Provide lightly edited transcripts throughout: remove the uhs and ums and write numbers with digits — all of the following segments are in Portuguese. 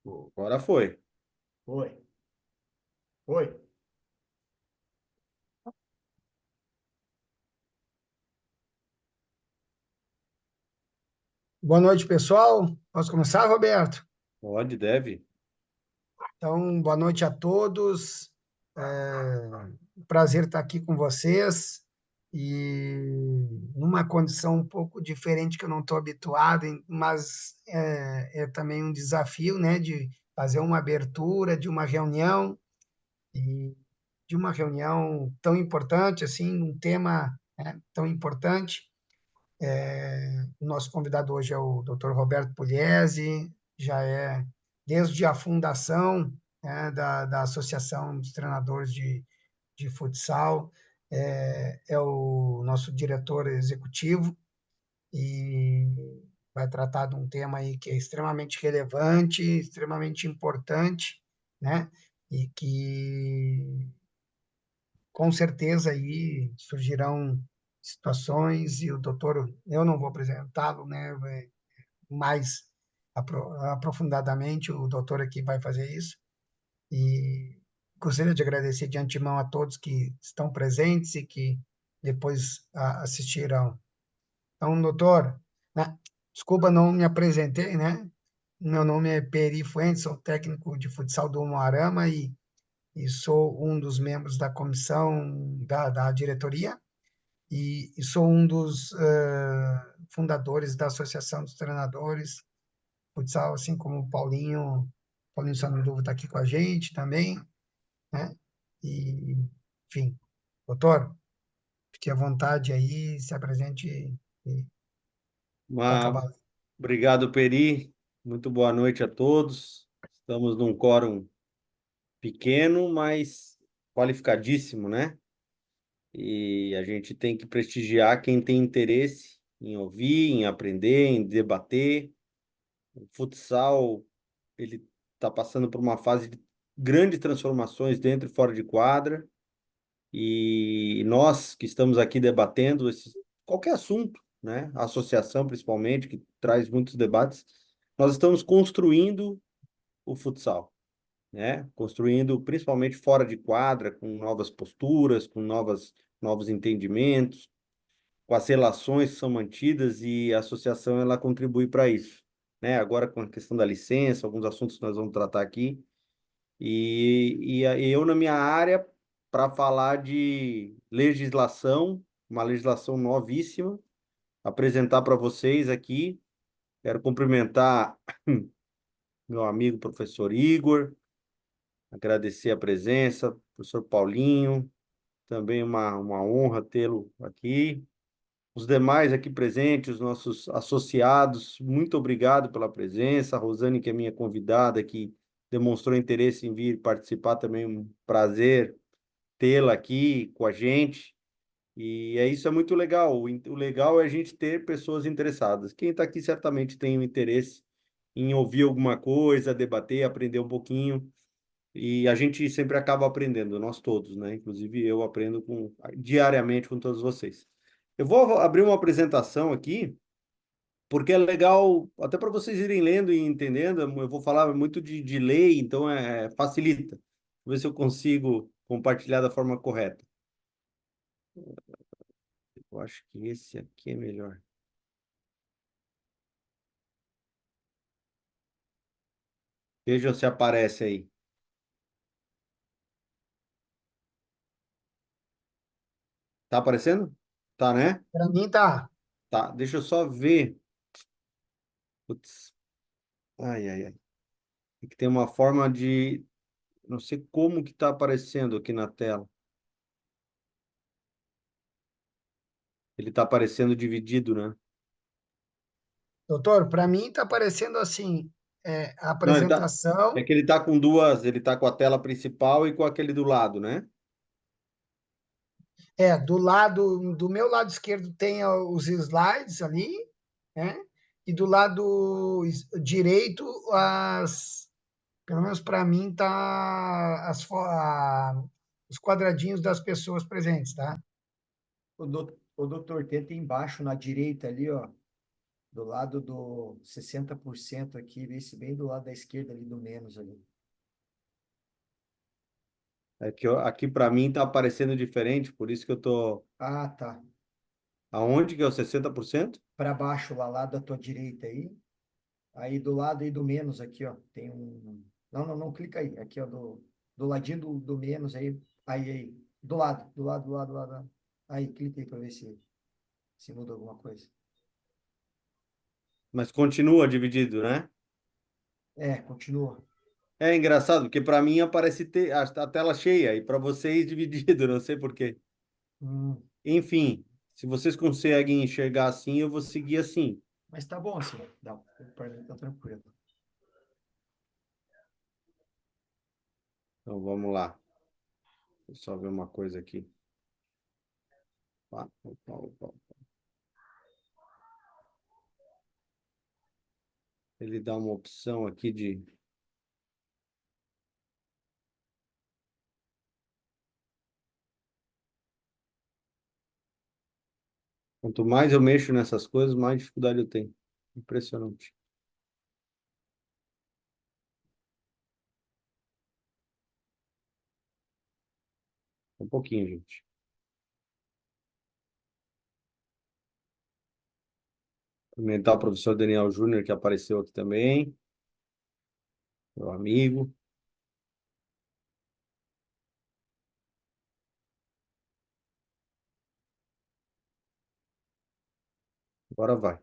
Agora foi. Foi. Foi. Boa noite, pessoal. Posso começar, Roberto? Pode, deve. Então, boa noite a todos. Prazer estar aqui com vocês e numa condição um pouco diferente que eu não estou habituado, mas é também um desafio, né, de fazer uma abertura de uma reunião e de uma reunião tão importante assim, um tema, né, tão importante. O nosso convidado hoje é o Dr. Roberto Pugliese, já é desde a fundação, né, da Associação dos Treinadores de Futsal, é o nosso diretor executivo e vai tratar de um tema aí que é extremamente relevante, extremamente importante, né? E que com certeza aí surgirão situações e o doutor, eu não vou apresentá-lo, né, mais aprofundadamente, o doutor aqui vai fazer isso, e gostaria de agradecer de antemão a todos que estão presentes e que depois assistirão. Então, doutor, né, desculpa, não me apresentei, né? Meu nome é Peri Fuentes, sou técnico de futsal do Umuarama e sou um dos membros da comissão da diretoria e sou um dos fundadores da Associação dos Treinadores Futsal, assim como o Paulinho Sanduva está aqui com a gente também, né? E, enfim, doutor, fique à vontade aí, se apresente e toca a Uma... bala. Obrigado, Peri. Muito boa noite a todos. Estamos num quórum pequeno, mas qualificadíssimo, né? E a gente tem que prestigiar quem tem interesse em ouvir, em aprender, em debater. O futsal, ele está passando por uma fase de grandes transformações dentro e fora de quadra. E nós que estamos aqui debatendo qualquer assunto, né? A associação, principalmente, que traz muitos debates, nós estamos construindo o futsal, né? Construindo principalmente fora de quadra, com novas posturas, com novos entendimentos, com as relações que são mantidas e a associação ela contribui para isso, né? Agora com a questão da licença, alguns assuntos que nós vamos tratar aqui. E eu, na minha área, para falar de legislação, uma legislação novíssima, apresentar para vocês aqui. Quero cumprimentar meu amigo professor Igor, agradecer a presença, professor Paulinho, também uma honra tê-lo aqui. Os demais aqui presentes, os nossos associados, muito obrigado pela presença. A Rosane, que é minha convidada, que demonstrou interesse em vir participar também, um prazer tê-la aqui com a gente. E isso é muito legal. O legal é a gente ter pessoas interessadas. Quem está aqui certamente tem um interesse em ouvir alguma coisa, debater, aprender um pouquinho. E a gente sempre acaba aprendendo, nós todos, né? Inclusive eu aprendo diariamente com todos vocês. Eu vou abrir uma apresentação aqui, porque é legal, até para vocês irem lendo e entendendo. Eu vou falar muito de lei, então facilita. Vou ver se eu consigo compartilhar da forma correta. Eu acho que esse aqui é melhor. Veja se aparece aí. Tá aparecendo? Tá, né? Para mim, tá. Tá. Deixa eu só ver. Putz. Ai, ai, ai. É que tem uma forma de. Não sei como que tá aparecendo aqui na tela. Ele tá aparecendo dividido, né? Doutor, para mim está parecendo assim, a Não, ele tá. É apresentação, que ele tá com duas. Ele tá com a tela principal e com aquele do lado, né? do lado, do meu lado esquerdo tem os slides ali, né? E do lado direito, pelo menos para mim, tá os quadradinhos das pessoas presentes, tá? O doutor, tenta embaixo na direita ali, ó. Do lado do 60% aqui, esse bem do lado da esquerda ali, do menos ali. É que aqui para mim tá aparecendo diferente, por isso que eu tô. Ah, tá. Aonde que é o 60%? Para baixo, lá da tua direita aí. Aí do lado aí do menos aqui, ó, tem um. Não, não, não clica aí. Aqui, ó, do ladinho do menos aí. Aí. Do lado. Aí, clica aí para ver se muda alguma coisa. Mas continua dividido, né? É, continua. É engraçado, porque para mim aparece a tela cheia e para vocês dividido, não sei por quê. Hum, Enfim, se vocês conseguem enxergar assim, eu vou seguir assim. mas tá bom assim. Dá, para mim tá tranquilo. Então vamos lá. Deixa eu só ver uma coisa aqui. Opa, opa, opa. Ele dá uma opção aqui de. Quanto mais eu mexo nessas coisas, mais dificuldade eu tenho. Impressionante. Um pouquinho, gente. Cumprimentar o professor Daniel Júnior, que apareceu aqui também, meu amigo. Agora vai.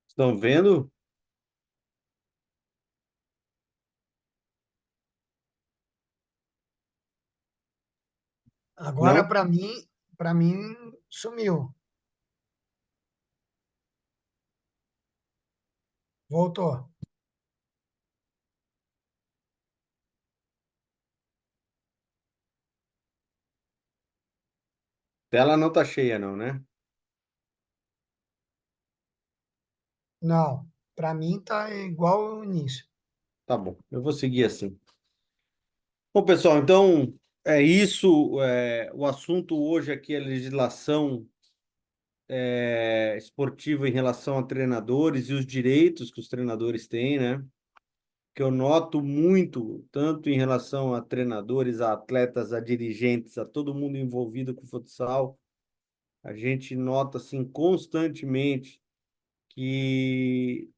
Estão vendo? Agora, Não? para mim, sumiu. Voltou. Tela não tá cheia, não, né? Não, para mim tá igual o início. Tá bom, eu vou seguir assim. Bom, pessoal, então é isso. O assunto hoje aqui é legislação esportiva em relação a treinadores e os direitos que os treinadores têm, né? Que eu noto muito, tanto em relação a treinadores, a atletas, a dirigentes, a todo mundo envolvido com futsal. A gente nota assim constantemente que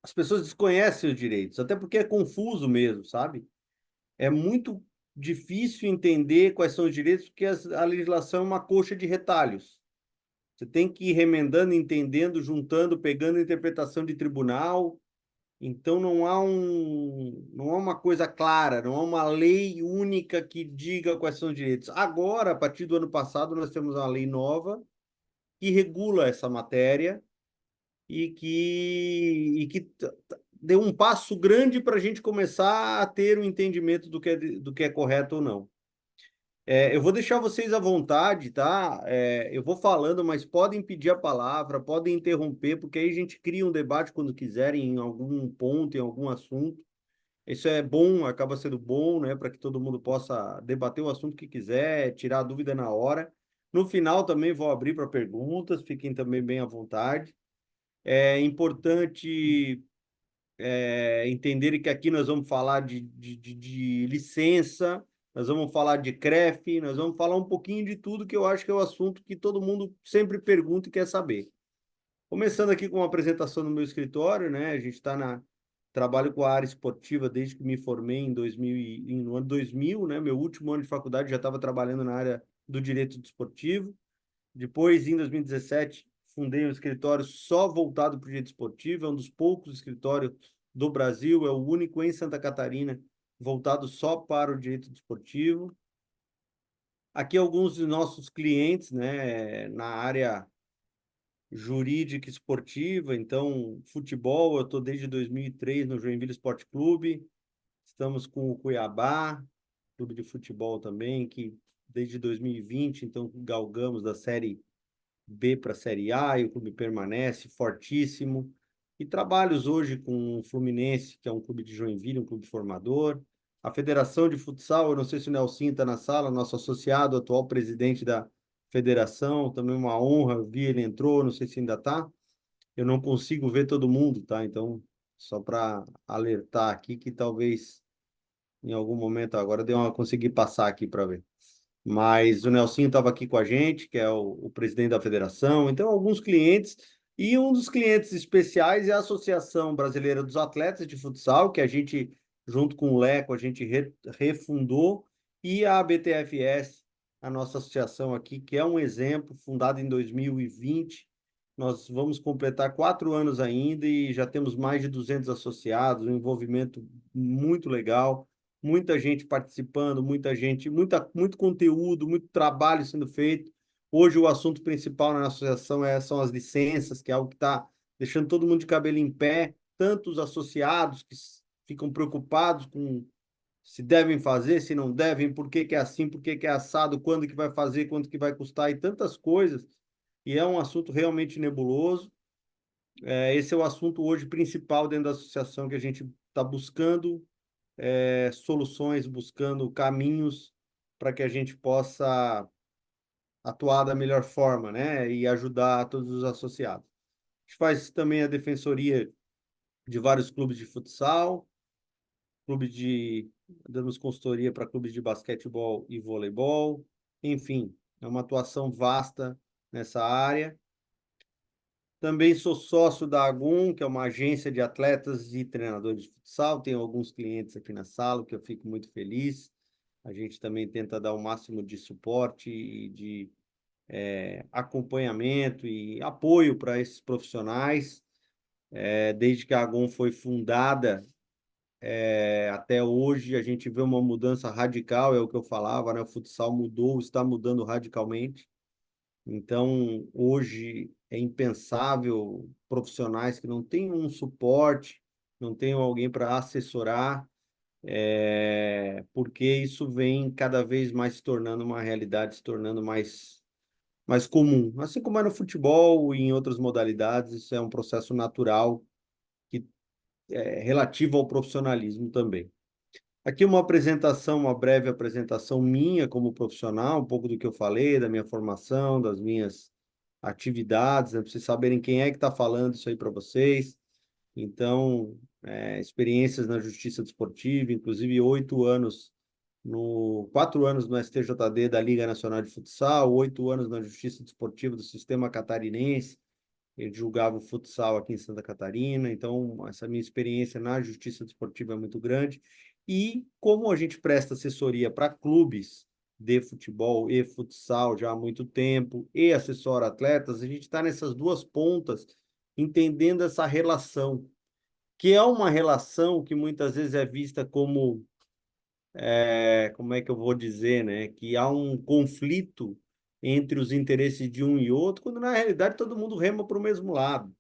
as pessoas desconhecem os direitos, até porque é confuso mesmo, sabe? É muito difícil entender quais são os direitos, porque a legislação é uma coxa de retalhos. Você tem que ir remendando, entendendo, juntando, pegando interpretação de tribunal. Então não há uma coisa clara, não há uma lei única que diga quais são os direitos. Agora, a partir do ano passado, nós temos uma lei nova que regula essa matéria e que deu um passo grande para a gente começar a ter o um entendimento do que é correto ou não. Eu vou deixar vocês à vontade, tá? Eu vou falando, mas podem pedir a palavra, podem interromper, porque aí a gente cria um debate quando quiserem, em algum ponto, em algum assunto. Isso é bom, acaba sendo bom, né? Para que todo mundo possa debater o assunto que quiser, tirar a dúvida na hora. No final também vou abrir para perguntas, fiquem também bem à vontade. É importante entenderem que aqui nós vamos falar de licença, nós vamos falar de CREF, nós vamos falar um pouquinho de tudo que eu acho que é o assunto que todo mundo sempre pergunta e quer saber. Começando aqui com uma apresentação no meu escritório, né? A gente está na trabalho com a área esportiva desde que me formei em 2000 no ano 2000, né? Meu último ano de faculdade já estava trabalhando na área do direito desportivo. Depois, em 2017, fundei um escritório só voltado para o direito esportivo, é um dos poucos escritórios do Brasil, é o único em Santa Catarina voltado só para o direito desportivo. Aqui alguns dos nossos clientes, né, na área jurídica esportiva, então futebol, eu estou desde 2003 no Joinville Esporte Clube, estamos com o Cuiabá, clube de futebol também, que desde 2020, então galgamos da série B para a Série A, e o clube permanece fortíssimo. E trabalhos hoje com o Fluminense, que é um clube de Joinville, um clube formador. A Federação de Futsal, eu não sei se o Nelson está na sala, nosso associado, atual presidente da federação, também uma honra, eu vi ele entrou, não sei se ainda está. Eu não consigo ver todo mundo, tá? Então, só para alertar aqui que talvez em algum momento agora deu uma consegui passar aqui para ver. Mas o Nelsinho estava aqui com a gente, que é o presidente da federação. Então, alguns clientes. E um dos clientes especiais é a Associação Brasileira dos Atletas de Futsal, que a gente, junto com o Leco, a gente refundou. E a BTFS, a nossa associação aqui, que é um exemplo, fundada em 2020. Nós vamos completar 4 anos ainda e já temos mais de 200 associados, um envolvimento muito legal, muita gente participando, muita gente, muito conteúdo, muito trabalho sendo feito. Hoje o assunto principal na associação são as licenças, que é algo que está deixando todo mundo de cabelo em pé, tanto os associados que ficam preocupados com se devem fazer, se não devem, por que que é assim, por que que é assado, quando que vai fazer, quanto que vai custar e tantas coisas. E é um assunto realmente nebuloso. Esse é o assunto hoje principal dentro da associação que a gente está buscando soluções, buscando caminhos para que a gente possa atuar da melhor forma, né? E ajudar todos os associados. A gente faz também a defensoria de vários clubes de futsal, damos consultoria para clubes de basquetebol e voleibol, enfim, é uma atuação vasta nessa área. Também sou sócio da Agum, que é uma agência de atletas e treinadores de futsal. Tenho alguns clientes aqui na sala, que eu fico muito feliz. A gente também tenta dar o máximo de suporte e de acompanhamento e apoio para esses profissionais. Desde que a Agum foi fundada até hoje, a gente vê uma mudança radical, é o que eu falava, né? O futsal mudou, está mudando radicalmente. Então, hoje é impensável profissionais que não têm um suporte, não tenham alguém para assessorar, porque isso vem cada vez mais se tornando uma realidade, se tornando mais comum. Assim como é no futebol e em outras modalidades, isso é um processo natural que é relativo ao profissionalismo também. Aqui uma apresentação, uma breve apresentação minha como profissional, um pouco do que eu falei, da minha formação, das minhas atividades, né, para vocês saberem quem é que está falando isso aí para vocês. Então, experiências na Justiça Desportiva, inclusive 4 anos no STJD da Liga Nacional de Futsal, 8 anos na Justiça Desportiva do Sistema Catarinense. Ele julgava o futsal aqui em Santa Catarina, então essa minha experiência na Justiça Desportiva é muito grande. E como a gente presta assessoria para clubes de futebol e futsal já há muito tempo, e assessora atletas, a gente está nessas duas pontas, entendendo essa relação, que é uma relação que muitas vezes é vista como, como é que eu vou dizer, né? Que há um conflito entre os interesses de um e outro, quando na realidade todo mundo rema para o mesmo lado.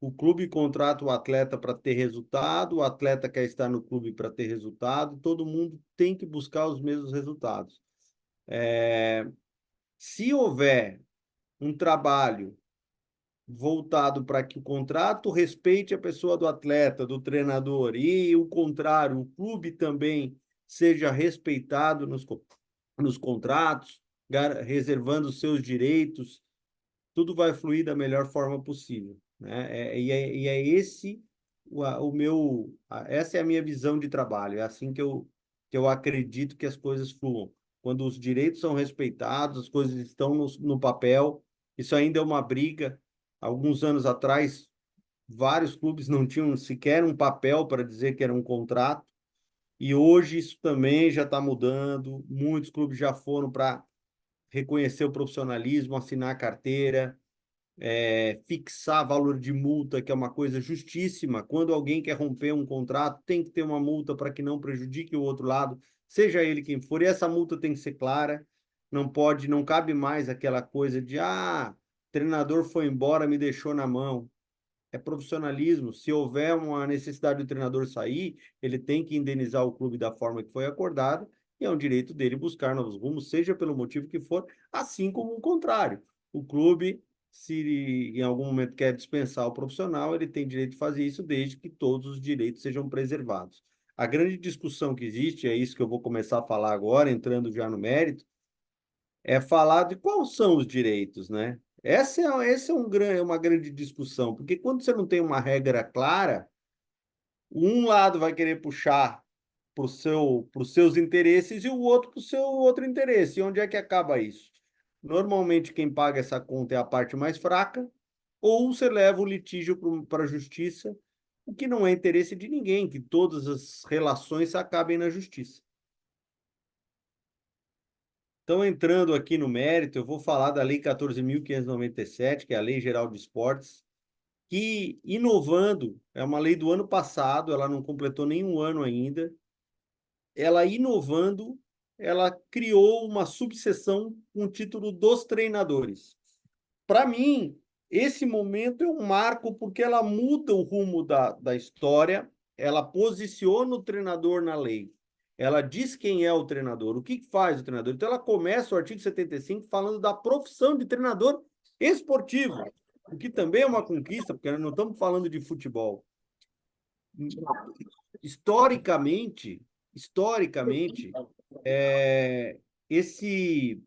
O clube contrata o atleta para ter resultado, o atleta quer estar no clube para ter resultado, todo mundo tem que buscar os mesmos resultados. Se houver um trabalho voltado para que o contrato respeite a pessoa do atleta, do treinador, e o contrário, o clube também seja respeitado nos contratos, reservando os seus direitos, tudo vai fluir da melhor forma possível, né? E é esse essa é a minha visão de trabalho, é assim que eu acredito que as coisas fluam. Quando os direitos são respeitados, as coisas estão no papel, isso ainda é uma briga. Alguns anos atrás, vários clubes não tinham sequer um papel para dizer que era um contrato, e hoje isso também já está mudando. Muitos clubes já foram para reconhecer o profissionalismo, assinar a carteira, fixar valor de multa, que é uma coisa justíssima. Quando alguém quer romper um contrato, tem que ter uma multa para que não prejudique o outro lado, seja ele quem for, e essa multa tem que ser clara, não cabe mais aquela coisa de, treinador foi embora, me deixou na mão. É profissionalismo. Se houver uma necessidade do treinador sair, ele tem que indenizar o clube da forma que foi acordado, e é um direito dele buscar novos rumos, seja pelo motivo que for, assim como o contrário. O clube se em algum momento quer dispensar o profissional, ele tem direito de fazer isso, desde que todos os direitos sejam preservados. A grande discussão que existe, é isso que eu vou começar a falar agora, entrando já no mérito, é falar de quais são os direitos, né? Essa é uma grande discussão, porque quando você não tem uma regra clara, um lado vai querer puxar para os seus interesses e o outro para o seu outro interesse. E onde é que acaba isso? Normalmente, quem paga essa conta é a parte mais fraca, ou você leva o litígio para a justiça, o que não é interesse de ninguém, que todas as relações acabem na justiça. Então, entrando aqui no mérito, eu vou falar da Lei 14.597, que é a Lei Geral de Esportes, que, inovando, é uma lei do ano passado, ela não completou nenhum ano ainda, ela inovando, ela criou uma subseção com o título dos treinadores. Para mim, esse momento é um marco porque ela muda o rumo da história, ela posiciona o treinador na lei, ela diz quem é o treinador, o que faz o treinador. Então, ela começa o artigo 75 falando da profissão de treinador esportivo, o que também é uma conquista, porque nós não estamos falando de futebol. Historicamente, é, esse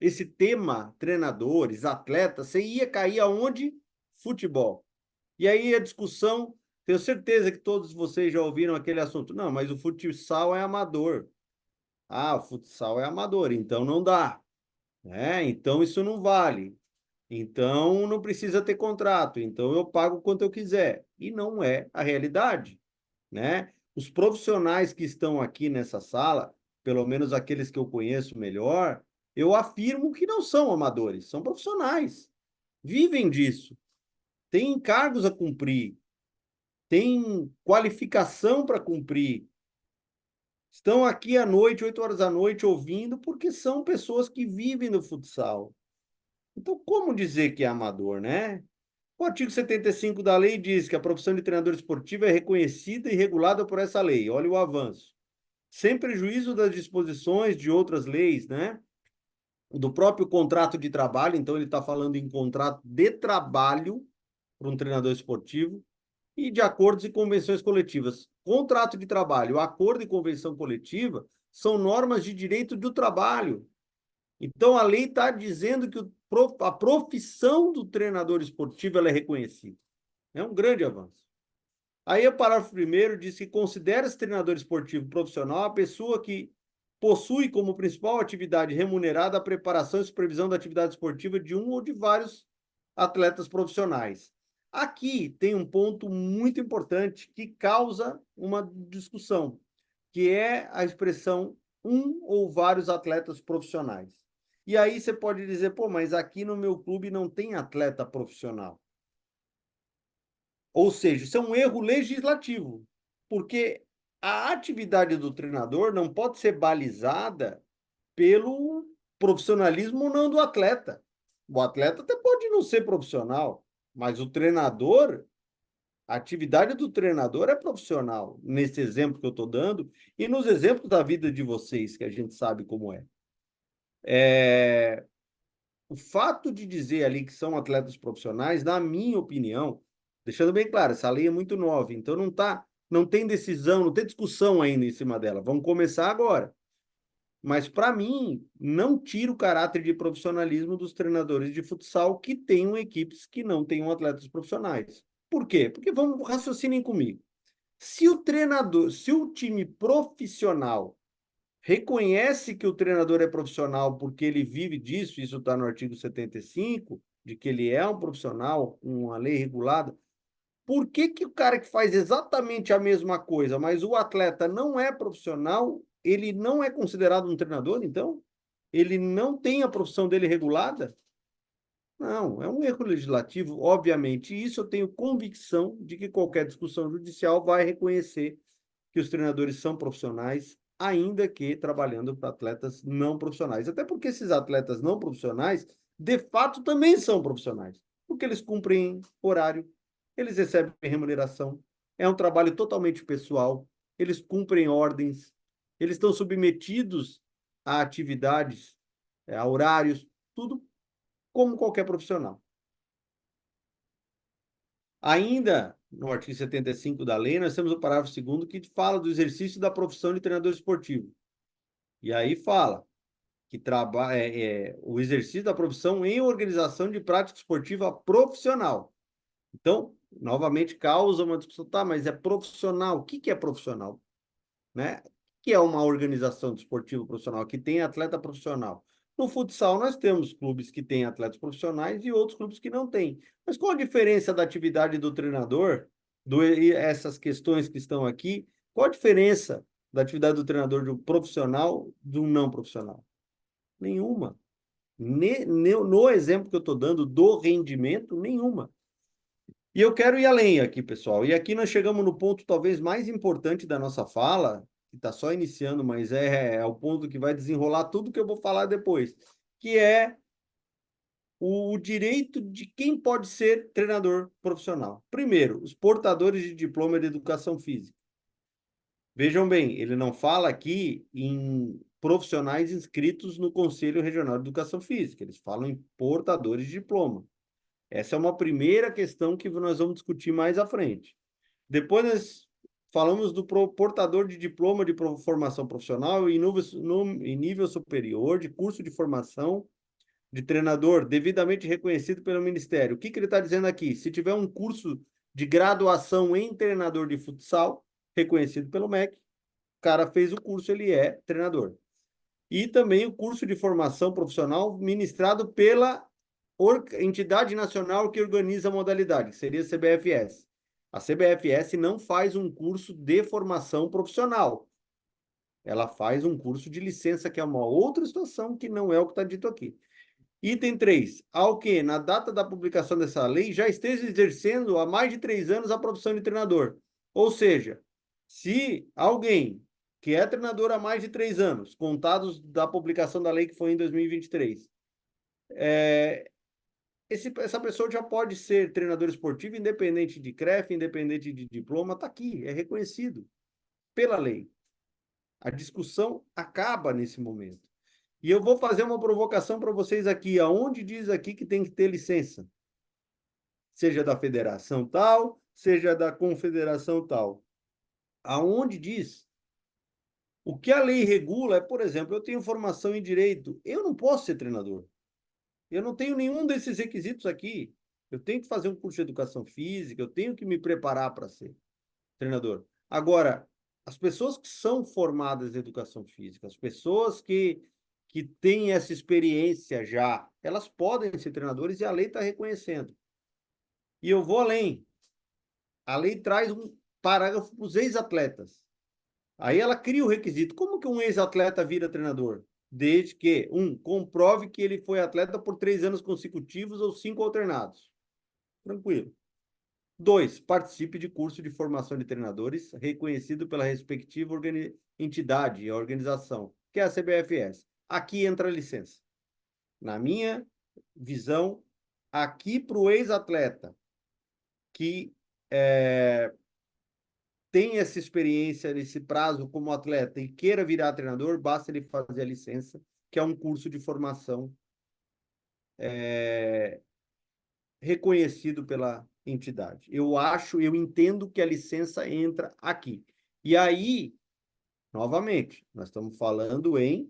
esse tema treinadores, atletas, você ia cair aonde? Futebol. E aí a discussão, tenho certeza que todos vocês já ouviram aquele assunto. Não, mas o futsal é amador. Ah, o futsal é amador, então não dá. Então isso não vale. Então não precisa ter contrato. Então eu pago quanto eu quiser. E não é a realidade, né? Os profissionais que estão aqui nessa sala, pelo menos aqueles que eu conheço melhor, eu afirmo que não são amadores, são profissionais. Vivem disso, têm encargos a cumprir, têm qualificação para cumprir. Estão aqui à noite, 8 horas da noite, ouvindo, porque são pessoas que vivem no futsal. Então, como dizer que é amador, né? O artigo 75 da lei diz que a profissão de treinador esportivo é reconhecida e regulada por essa lei. Olha o avanço. Sem prejuízo das disposições de outras leis, né? Do próprio contrato de trabalho, então ele está falando em contrato de trabalho para um treinador esportivo, e de acordos e convenções coletivas. Contrato de trabalho, acordo e convenção coletiva são normas de direito do trabalho. Então, a lei está dizendo que a profissão do treinador esportivo ela é reconhecida. É um grande avanço. Aí, o parágrafo primeiro diz que considera-se treinador esportivo profissional a pessoa que possui como principal atividade remunerada a preparação e supervisão da atividade esportiva de um ou de vários atletas profissionais. Aqui tem um ponto muito importante que causa uma discussão, que é a expressão um ou vários atletas profissionais. E aí você pode dizer, pô, mas aqui no meu clube não tem atleta profissional. Ou seja, isso é um erro legislativo, porque a atividade do treinador não pode ser balizada pelo profissionalismo ou não do atleta. O atleta até pode não ser profissional, mas o treinador, a atividade do treinador é profissional, nesse exemplo que eu estou dando, e nos exemplos da vida de vocês, que a gente sabe como é. O fato de dizer ali que são atletas profissionais, na minha opinião, deixando bem claro, essa lei é muito nova, então não tem decisão, não tem discussão ainda em cima dela. Vamos começar agora. Mas, para mim, não tira o caráter de profissionalismo dos treinadores de futsal que tenham equipes que não tenham atletas profissionais. Por quê? Porque vamos raciocinem comigo. Se o time profissional reconhece que o treinador é profissional porque ele vive disso, isso está no artigo 75, de que ele é um profissional, uma lei regulada, por que que o cara que faz exatamente a mesma coisa, mas o atleta não é profissional, ele não é considerado um treinador, então? Ele não tem a profissão dele regulada? Não, é um erro legislativo, obviamente. E isso eu tenho convicção de que qualquer discussão judicial vai reconhecer que os treinadores são profissionais, ainda que trabalhando para atletas não profissionais. Até porque esses atletas não profissionais, de fato, também são profissionais, porque eles cumprem horário, eles recebem remuneração, é um trabalho totalmente pessoal, eles cumprem ordens, eles estão submetidos a atividades, a horários, tudo como qualquer profissional. Ainda no artigo 75 da lei, nós temos o parágrafo 2º que fala do exercício da profissão de treinador esportivo. E aí fala que o exercício da profissão em organização de prática esportiva profissional. Então, novamente, causa uma discussão, tá, mas é profissional. O que é profissional? Né? O que é uma organização esportiva profissional que tem atleta profissional? No futsal, nós temos clubes que têm atletas profissionais e outros clubes que não têm. Mas qual a diferença da atividade do treinador, essas questões que estão aqui, qual a diferença da atividade do treinador do profissional do não profissional? Nenhuma. No exemplo que eu estou dando do rendimento, nenhuma. E eu quero ir além aqui, pessoal. E aqui nós chegamos no ponto talvez mais importante da nossa fala, que está só iniciando, mas é o ponto que vai desenrolar tudo que eu vou falar depois, que é o direito de quem pode ser treinador profissional. Primeiro, os portadores de diploma de educação física. Vejam bem, ele não fala aqui em profissionais inscritos no Conselho Regional de Educação Física, eles falam em portadores de diploma. Essa é uma primeira questão que nós vamos discutir mais à frente. Depois nós falamos do portador de diploma de formação profissional em nível superior de curso de formação de treinador devidamente reconhecido pelo Ministério. O que ele está dizendo aqui? Se tiver um curso de graduação em treinador de futsal, reconhecido pelo MEC, o cara fez o curso, ele é treinador. E também o curso de formação profissional ministrado pela entidade nacional que organiza a modalidade, que seria a CBFS. A CBFS não faz um curso de formação profissional. Ela faz um curso de licença, que é uma outra situação, que não é o que está dito aqui. Item 3. Ao que, na data da publicação dessa lei, já esteja exercendo há mais de 3 anos a profissão de treinador. Ou seja, se alguém que é treinador há mais de 3 anos, contados da publicação da lei que foi em 2023, essa pessoa já pode ser treinador esportivo, independente de CREF, independente de diploma, está aqui, é reconhecido pela lei. A discussão acaba nesse momento. E eu vou fazer uma provocação para vocês aqui, aonde diz aqui que tem que ter licença? Seja da federação tal, seja da confederação tal. Aonde diz? O que a lei regula é, por exemplo, eu tenho formação em direito, eu não posso ser treinador. Eu não tenho nenhum desses requisitos aqui. Eu tenho que fazer um curso de educação física, eu tenho que me preparar para ser treinador. Agora, as pessoas que são formadas em educação física, as pessoas que têm essa experiência já, elas podem ser treinadores e a lei está reconhecendo. E eu vou além. A lei traz um parágrafo para os ex-atletas. Aí ela cria o requisito. Como que um ex-atleta vira treinador? Desde que, comprove que ele foi atleta por 3 anos consecutivos ou 5 alternados. Tranquilo. 2, participe de curso de formação de treinadores reconhecido pela respectiva entidade e organização, que é a CBFS. Aqui entra a licença. Na minha visão, aqui para o ex-atleta que tem essa experiência nesse prazo como atleta e queira virar treinador, basta ele fazer a licença, que é um curso de formação reconhecido pela entidade. Eu entendo que a licença entra aqui. E aí, novamente, nós estamos falando em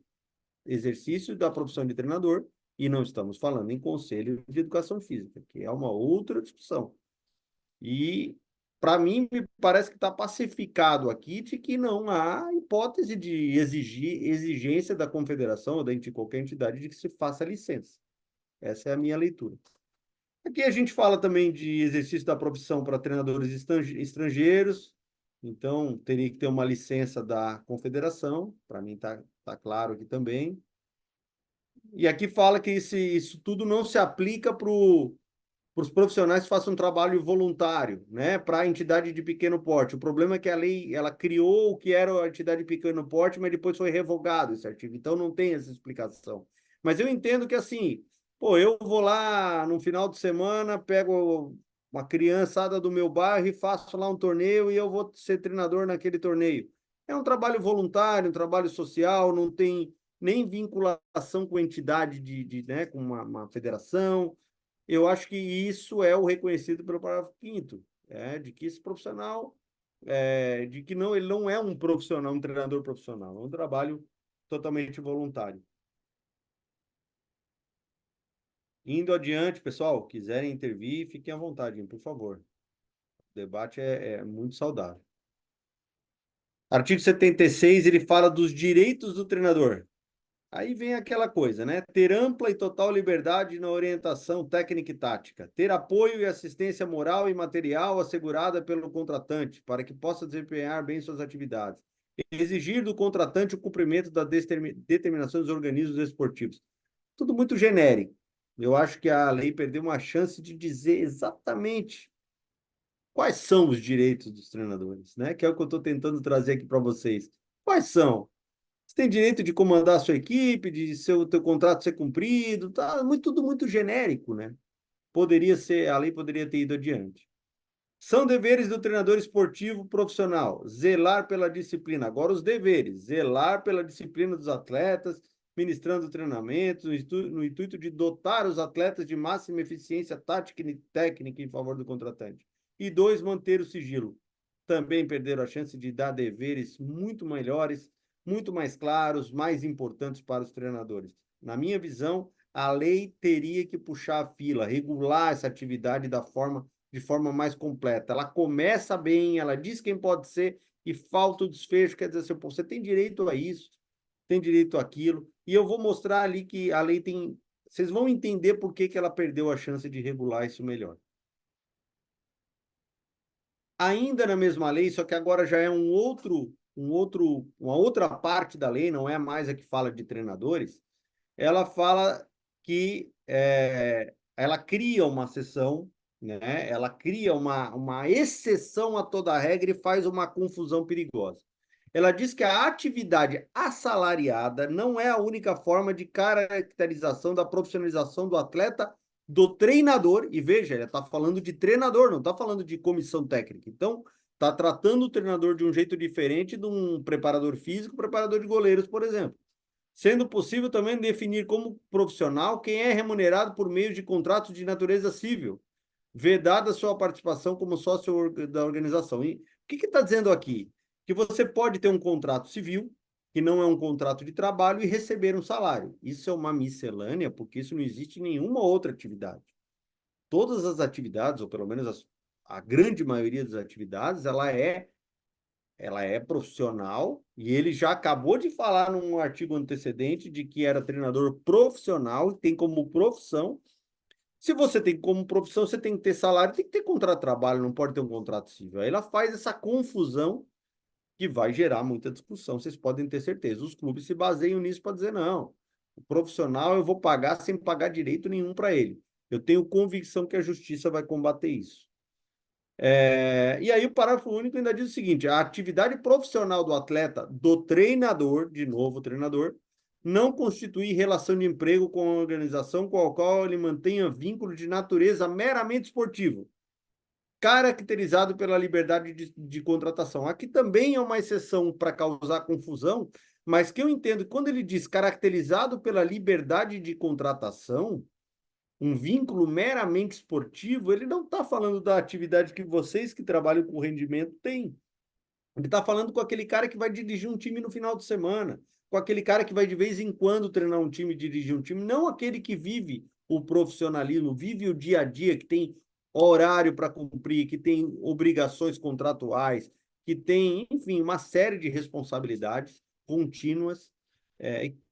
exercício da profissão de treinador e não estamos falando em conselho de educação física, que é uma outra discussão. E, para mim, me parece que está pacificado aqui de que não há hipótese de exigência da confederação ou de qualquer entidade de que se faça licença. Essa é a minha leitura. Aqui a gente fala também de exercício da profissão para treinadores estrangeiros, então teria que ter uma licença da confederação, para mim tá claro aqui também. E aqui fala que isso tudo não se aplica para os profissionais que façam um trabalho voluntário, né, para a entidade de pequeno porte. O problema é que a lei ela criou o que era a entidade de pequeno porte, mas depois foi revogado esse artigo, então não tem essa explicação. Mas eu entendo que assim, pô, eu vou lá no final de semana, pego uma criançada do meu bairro e faço lá um torneio e eu vou ser treinador naquele torneio. É um trabalho voluntário, um trabalho social, não tem nem vinculação com entidade né, com uma federação. eu acho que isso é o reconhecido pelo parágrafo 5º, de que esse profissional, de que não, ele não é um profissional, um treinador profissional, é um trabalho totalmente voluntário. Indo adiante, pessoal, quiserem intervir, fiquem à vontade, por favor. O debate é muito saudável. Artigo 76, ele fala dos direitos do treinador. Aí vem aquela coisa, né? Ter ampla e total liberdade na orientação técnica e tática. Ter apoio e assistência moral e material assegurada pelo contratante, para que possa desempenhar bem suas atividades. Exigir do contratante o cumprimento das determinações dos organismos esportivos. Tudo muito genérico. Eu acho que a lei perdeu uma chance de dizer exatamente quais são os direitos dos treinadores, né? Que é o que eu estou tentando trazer aqui para vocês. Quais são? Você tem direito de comandar a sua equipe, de o teu contrato ser cumprido, tá tudo muito genérico, né? A lei poderia ter ido adiante. São deveres do treinador esportivo profissional, zelar pela disciplina. Agora os deveres, zelar pela disciplina dos atletas, ministrando treinamentos, no intuito de dotar os atletas de máxima eficiência tática e técnica em favor do contratante. E 2, manter o sigilo. Também perderam a chance de dar deveres muito melhores, muito mais claros, mais importantes para os treinadores. Na minha visão, a lei teria que puxar a fila, regular essa atividade de forma mais completa. Ela começa bem, ela diz quem pode ser e falta o desfecho, quer dizer assim, pô, você tem direito a isso, tem direito àquilo, e eu vou mostrar ali que a lei tem... Vocês vão entender por que ela perdeu a chance de regular isso melhor. Ainda na mesma lei, só que agora já é uma outra parte da lei, não é mais a que fala de treinadores, ela fala que ela cria uma seção, né? Ela cria uma exceção a toda a regra e faz uma confusão perigosa. Ela diz que a atividade assalariada não é a única forma de caracterização da profissionalização do atleta, do treinador, e veja, ele está falando de treinador, não está falando de comissão técnica. Então, está tratando o treinador de um jeito diferente de um preparador físico, preparador de goleiros, por exemplo. Sendo possível também definir como profissional quem é remunerado por meio de contratos de natureza civil, vedada sua participação como sócio da organização. E o que está dizendo aqui? Que você pode ter um contrato civil, que não é um contrato de trabalho, e receber um salário. Isso é uma miscelânea, porque isso não existe em nenhuma outra atividade. Todas as atividades, ou pelo menos a grande maioria das atividades, ela é profissional, e ele já acabou de falar num artigo antecedente de que era treinador profissional, tem como profissão. Se você tem como profissão, você tem que ter salário, tem que ter contrato de trabalho, não pode ter um contrato civil. Aí ela faz essa confusão que vai gerar muita discussão, vocês podem ter certeza. Os clubes se baseiam nisso para dizer, não, o profissional eu vou pagar sem pagar direito nenhum para ele. Eu tenho convicção que a justiça vai combater isso. E aí o parágrafo único ainda diz o seguinte: a atividade profissional do atleta, do treinador, de novo treinador, não constitui relação de emprego com a organização com a qual ele mantenha vínculo de natureza meramente esportivo, caracterizado pela liberdade de contratação. Aqui também é uma exceção para causar confusão, mas que eu entendo que quando ele diz caracterizado pela liberdade de contratação, um vínculo meramente esportivo, ele não está falando da atividade que vocês que trabalham com rendimento têm. Ele está falando com aquele cara que vai dirigir um time no final de semana, com aquele cara que vai de vez em quando treinar um time, dirigir um time, não aquele que vive o profissionalismo, vive o dia a dia, que tem horário para cumprir, que tem obrigações contratuais, que tem, enfim, uma série de responsabilidades contínuas,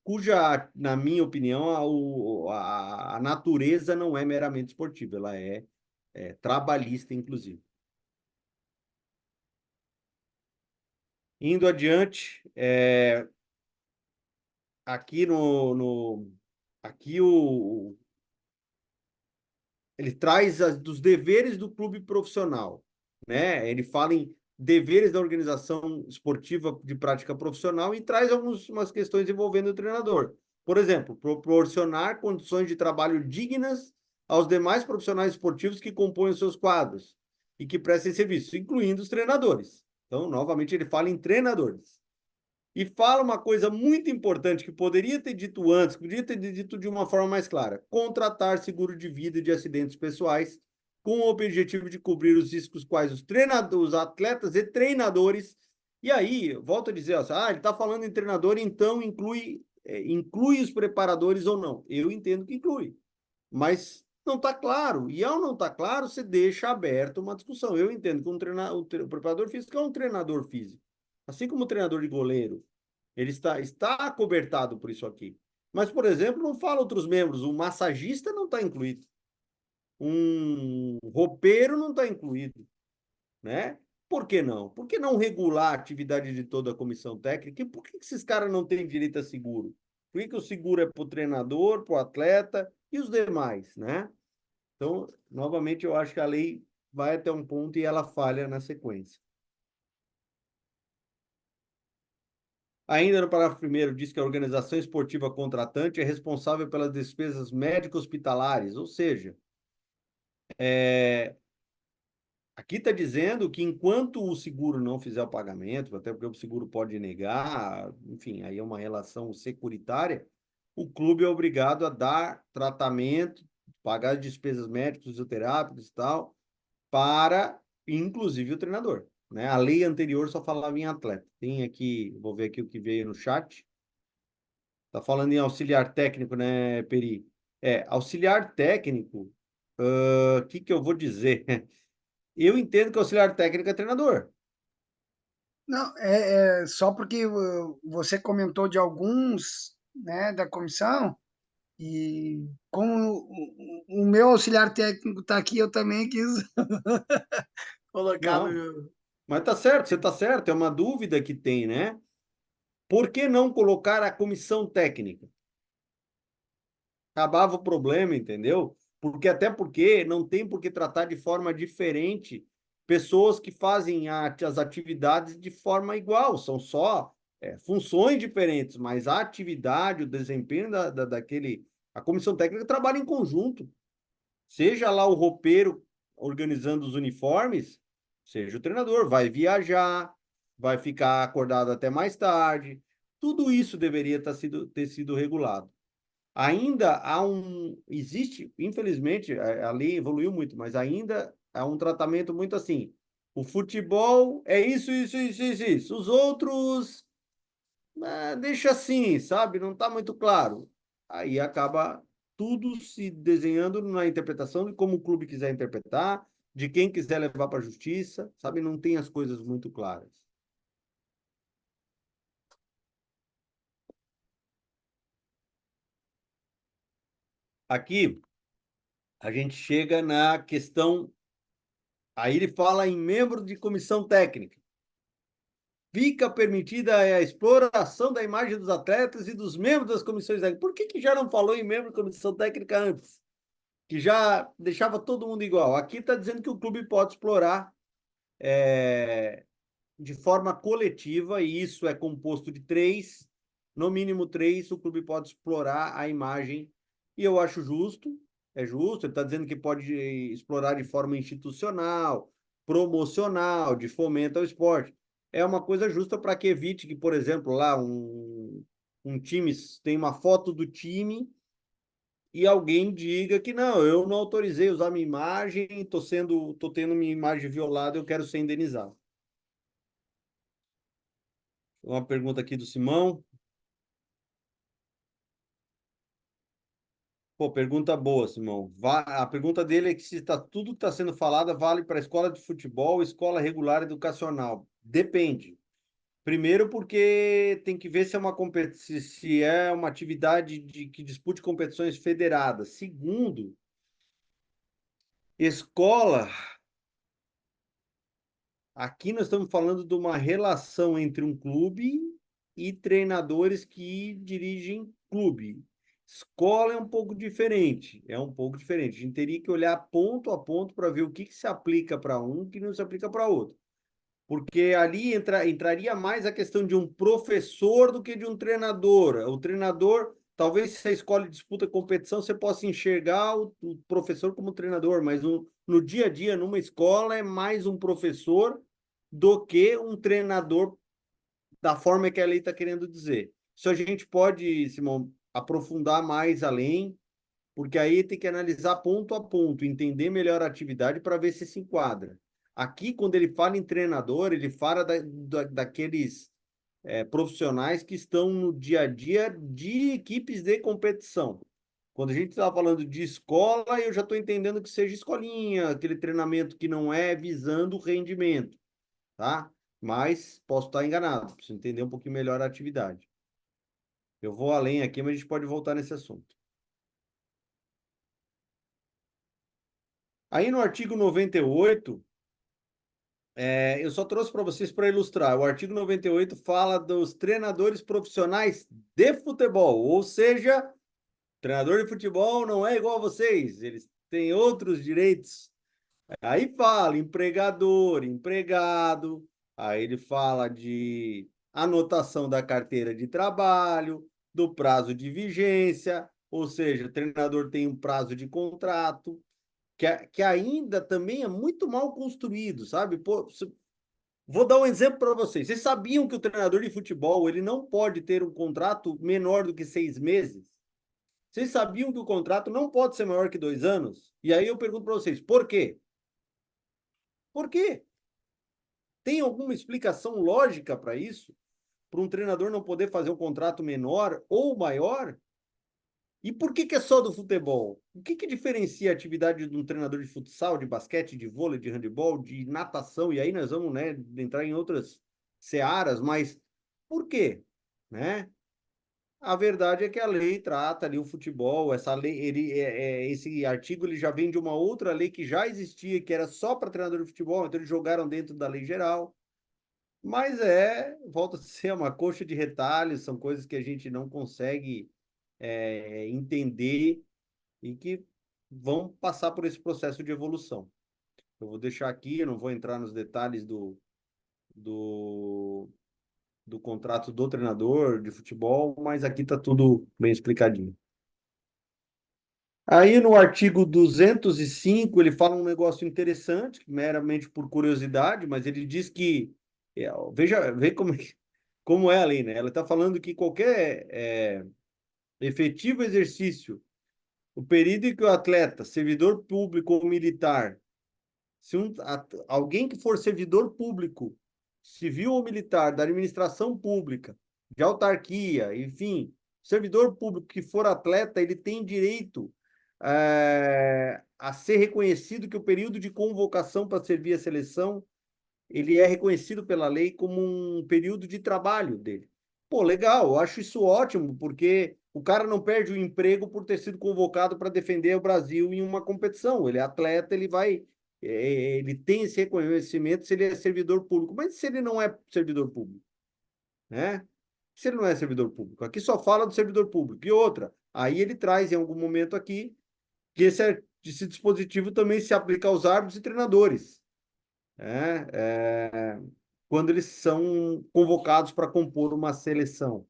cuja, na minha opinião, a natureza não é meramente esportiva, ela é trabalhista, inclusive. Indo adiante, aqui aqui ele traz dos deveres do clube profissional, né? Ele fala em deveres da organização esportiva de prática profissional e traz algumas questões envolvendo o treinador. Por exemplo, proporcionar condições de trabalho dignas aos demais profissionais esportivos que compõem os seus quadros e que prestem serviço, incluindo os treinadores. Então, novamente, ele fala em treinadores. e fala uma coisa muito importante que poderia ter dito antes, que poderia ter dito de uma forma mais clara: contratar seguro de vida e de acidentes pessoais com o objetivo de cobrir os riscos quais os treinadores, os atletas e treinadores. E aí, volto a dizer, ele está falando em treinador, então inclui os preparadores ou não. Eu entendo que inclui, mas não está claro. E ao não estar claro, você deixa aberto uma discussão. Eu entendo que o preparador físico é um treinador físico. Assim como o treinador de goleiro, ele está acobertado por isso aqui. Mas, por exemplo, não fala outros membros. O massagista não está incluído. Um roupeiro não está incluído, né? Por que não? Por que não regular a atividade de toda a comissão técnica? E por que esses caras não têm direito a seguro? Por que o seguro é para o treinador, para o atleta e os demais, né? Então, novamente, eu acho que a lei vai até um ponto e ela falha na sequência. Ainda no parágrafo primeiro, diz que a organização esportiva contratante é responsável pelas despesas médico-hospitalares, ou seja, aqui está dizendo que enquanto o seguro não fizer o pagamento, até porque o seguro pode negar, enfim, aí é uma relação securitária, o clube é obrigado a dar tratamento, pagar as despesas médicas, fisioterápicas e tal, para, inclusive, o treinador, né? A lei anterior só falava em atleta. Tem aqui, vou ver aqui o que veio no chat. Tá falando em auxiliar técnico, né, Peri? Auxiliar técnico, o que eu vou dizer? Eu entendo que auxiliar técnico é treinador. Não, só porque você comentou de alguns, né, da comissão, e como o meu auxiliar técnico está aqui, eu também quis colocar Não, no. mas tá certo, você tá certo, é uma dúvida que tem, né? Por que não colocar a comissão técnica? Acabava o problema, entendeu? Até porque não tem por que tratar de forma diferente pessoas que fazem as atividades de forma igual, são só funções diferentes, mas a atividade, o desempenho daquele. A comissão técnica trabalha em conjunto. Seja lá o roupeiro organizando os uniformes, seja o treinador, vai viajar, vai ficar acordado até mais tarde. Tudo isso deveria ter sido regulado. Ainda existe, infelizmente, a lei evoluiu muito, mas ainda há um tratamento muito assim. O futebol é isso, isso, isso, isso, isso. Os outros, deixa assim, sabe? Não está muito claro. Aí acaba tudo se desenhando na interpretação de como o clube quiser interpretar, de quem quiser levar para a justiça, sabe? Não tem as coisas muito claras. Aqui, a gente chega na questão. Aí ele fala em membro de comissão técnica. Fica permitida a exploração da imagem dos atletas e dos membros das comissões técnicas. Por que já não falou em membro de comissão técnica antes? Que já deixava todo mundo igual. Aqui está dizendo que o clube pode explorar de forma coletiva, e isso é composto de três, no mínimo três, o clube pode explorar a imagem, e eu acho justo, é justo, ele está dizendo que pode explorar de forma institucional, promocional, de fomento ao esporte. É uma coisa justa para que evite que, por exemplo, lá um time tem uma foto do time e alguém diga que não, eu não autorizei usar minha imagem, tô tendo minha imagem violada, eu quero ser indenizado. Uma pergunta aqui do Simão. Pô, pergunta boa, Simão. A pergunta dele é que se tudo que está sendo falado vale para escola de futebol, escola regular educacional. Depende. Primeiro, porque tem que ver se é se é uma atividade que dispute competições federadas. Segundo, escola. Aqui nós estamos falando de uma relação entre um clube e treinadores que dirigem clube. Escola é um pouco diferente, é um pouco diferente. A gente teria que olhar ponto a ponto para ver o que se aplica para um e o que não se aplica para outro. Porque ali entraria mais a questão de um professor do que de um treinador. O treinador, talvez se a escola disputa competição, você possa enxergar o professor como treinador, mas no dia a dia, numa escola, é mais um professor do que um treinador da forma que a lei está querendo dizer. Isso a gente pode, Simão, aprofundar mais além, porque aí tem que analisar ponto a ponto, entender melhor a atividade para ver se enquadra. Aqui, quando ele fala em treinador, ele fala daqueles profissionais que estão no dia a dia de equipes de competição. Quando a gente está falando de escola, eu já estou entendendo que seja escolinha, aquele treinamento que não é visando rendimento, tá? Mas posso estar enganado, preciso entender um pouquinho melhor a atividade. Eu vou além aqui, mas a gente pode voltar nesse assunto. Aí no artigo 98, eu só trouxe para vocês para ilustrar. O artigo 98 fala dos treinadores profissionais de futebol, ou seja, treinador de futebol não é igual a vocês, eles têm outros direitos. Aí fala empregador, empregado, aí ele fala de anotação da carteira de trabalho, do prazo de vigência, ou seja, o treinador tem um prazo de contrato, que ainda também é muito mal construído, sabe? Pô, vou dar um exemplo para vocês. Vocês sabiam que o treinador de futebol ele não pode ter um contrato menor do que 6 meses? Vocês sabiam que o contrato não pode ser maior que 2 anos? E aí eu pergunto para vocês, por quê? Por quê? Tem alguma explicação lógica para isso? Para um treinador não poder fazer um contrato menor ou maior? E por que é só do futebol? O que diferencia a atividade de um treinador de futsal, de basquete, de vôlei, de handebol, de natação? E aí nós vamos, né, entrar em outras searas, mas por quê? Né? A verdade é que a lei trata ali o futebol, essa lei, esse artigo ele já vem de uma outra lei que já existia, que era só para treinador de futebol, então eles jogaram dentro da lei geral. Mas volta a ser uma coxa de retalhos, são coisas que a gente não consegue entender e que vão passar por esse processo de evolução. Eu vou deixar aqui, eu não vou entrar nos detalhes do, do contrato do treinador de futebol, mas aqui está tudo bem explicadinho. Aí no artigo 205 ele fala um negócio interessante, meramente por curiosidade, mas ele diz que, vê como é a lei, né? Ela está falando que qualquer efetivo exercício, o período em que o atleta, servidor público ou militar, se alguém que for servidor público, civil ou militar, da administração pública, de autarquia, enfim, servidor público que for atleta, ele tem direito a ser reconhecido que o período de convocação para servir a seleção, ele é reconhecido pela lei como um período de trabalho dele. Pô, legal, eu acho isso ótimo, porque o cara não perde o emprego por ter sido convocado para defender o Brasil em uma competição. Ele é atleta, ele tem esse reconhecimento se ele é servidor público. Mas se ele não é servidor público, né? Se ele não é servidor público, aqui só fala do servidor público. E outra, aí ele traz em algum momento aqui que esse dispositivo também se aplica aos árbitros e treinadores, né? Quando eles são convocados para compor uma seleção.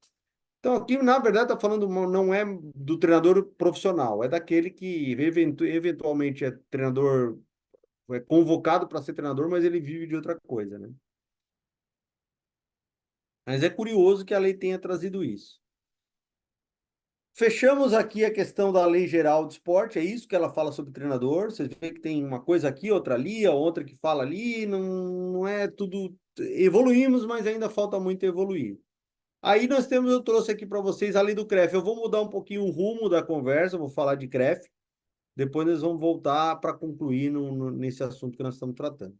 Então, aqui, na verdade, está falando, não é do treinador profissional, é daquele que eventualmente é treinador, é convocado para ser treinador, mas ele vive de outra coisa, né? Mas é curioso que a lei tenha trazido isso. Fechamos aqui a questão da Lei Geral do Esporte, é isso que ela fala sobre treinador. Vocês veem que tem uma coisa aqui, outra ali, a outra que fala ali, não é tudo. Evoluímos, mas ainda falta muito evoluir. Aí eu trouxe aqui para vocês a lei do CREF. Eu vou mudar um pouquinho o rumo da conversa, eu vou falar de CREF, depois nós vamos voltar para concluir nesse assunto que nós estamos tratando.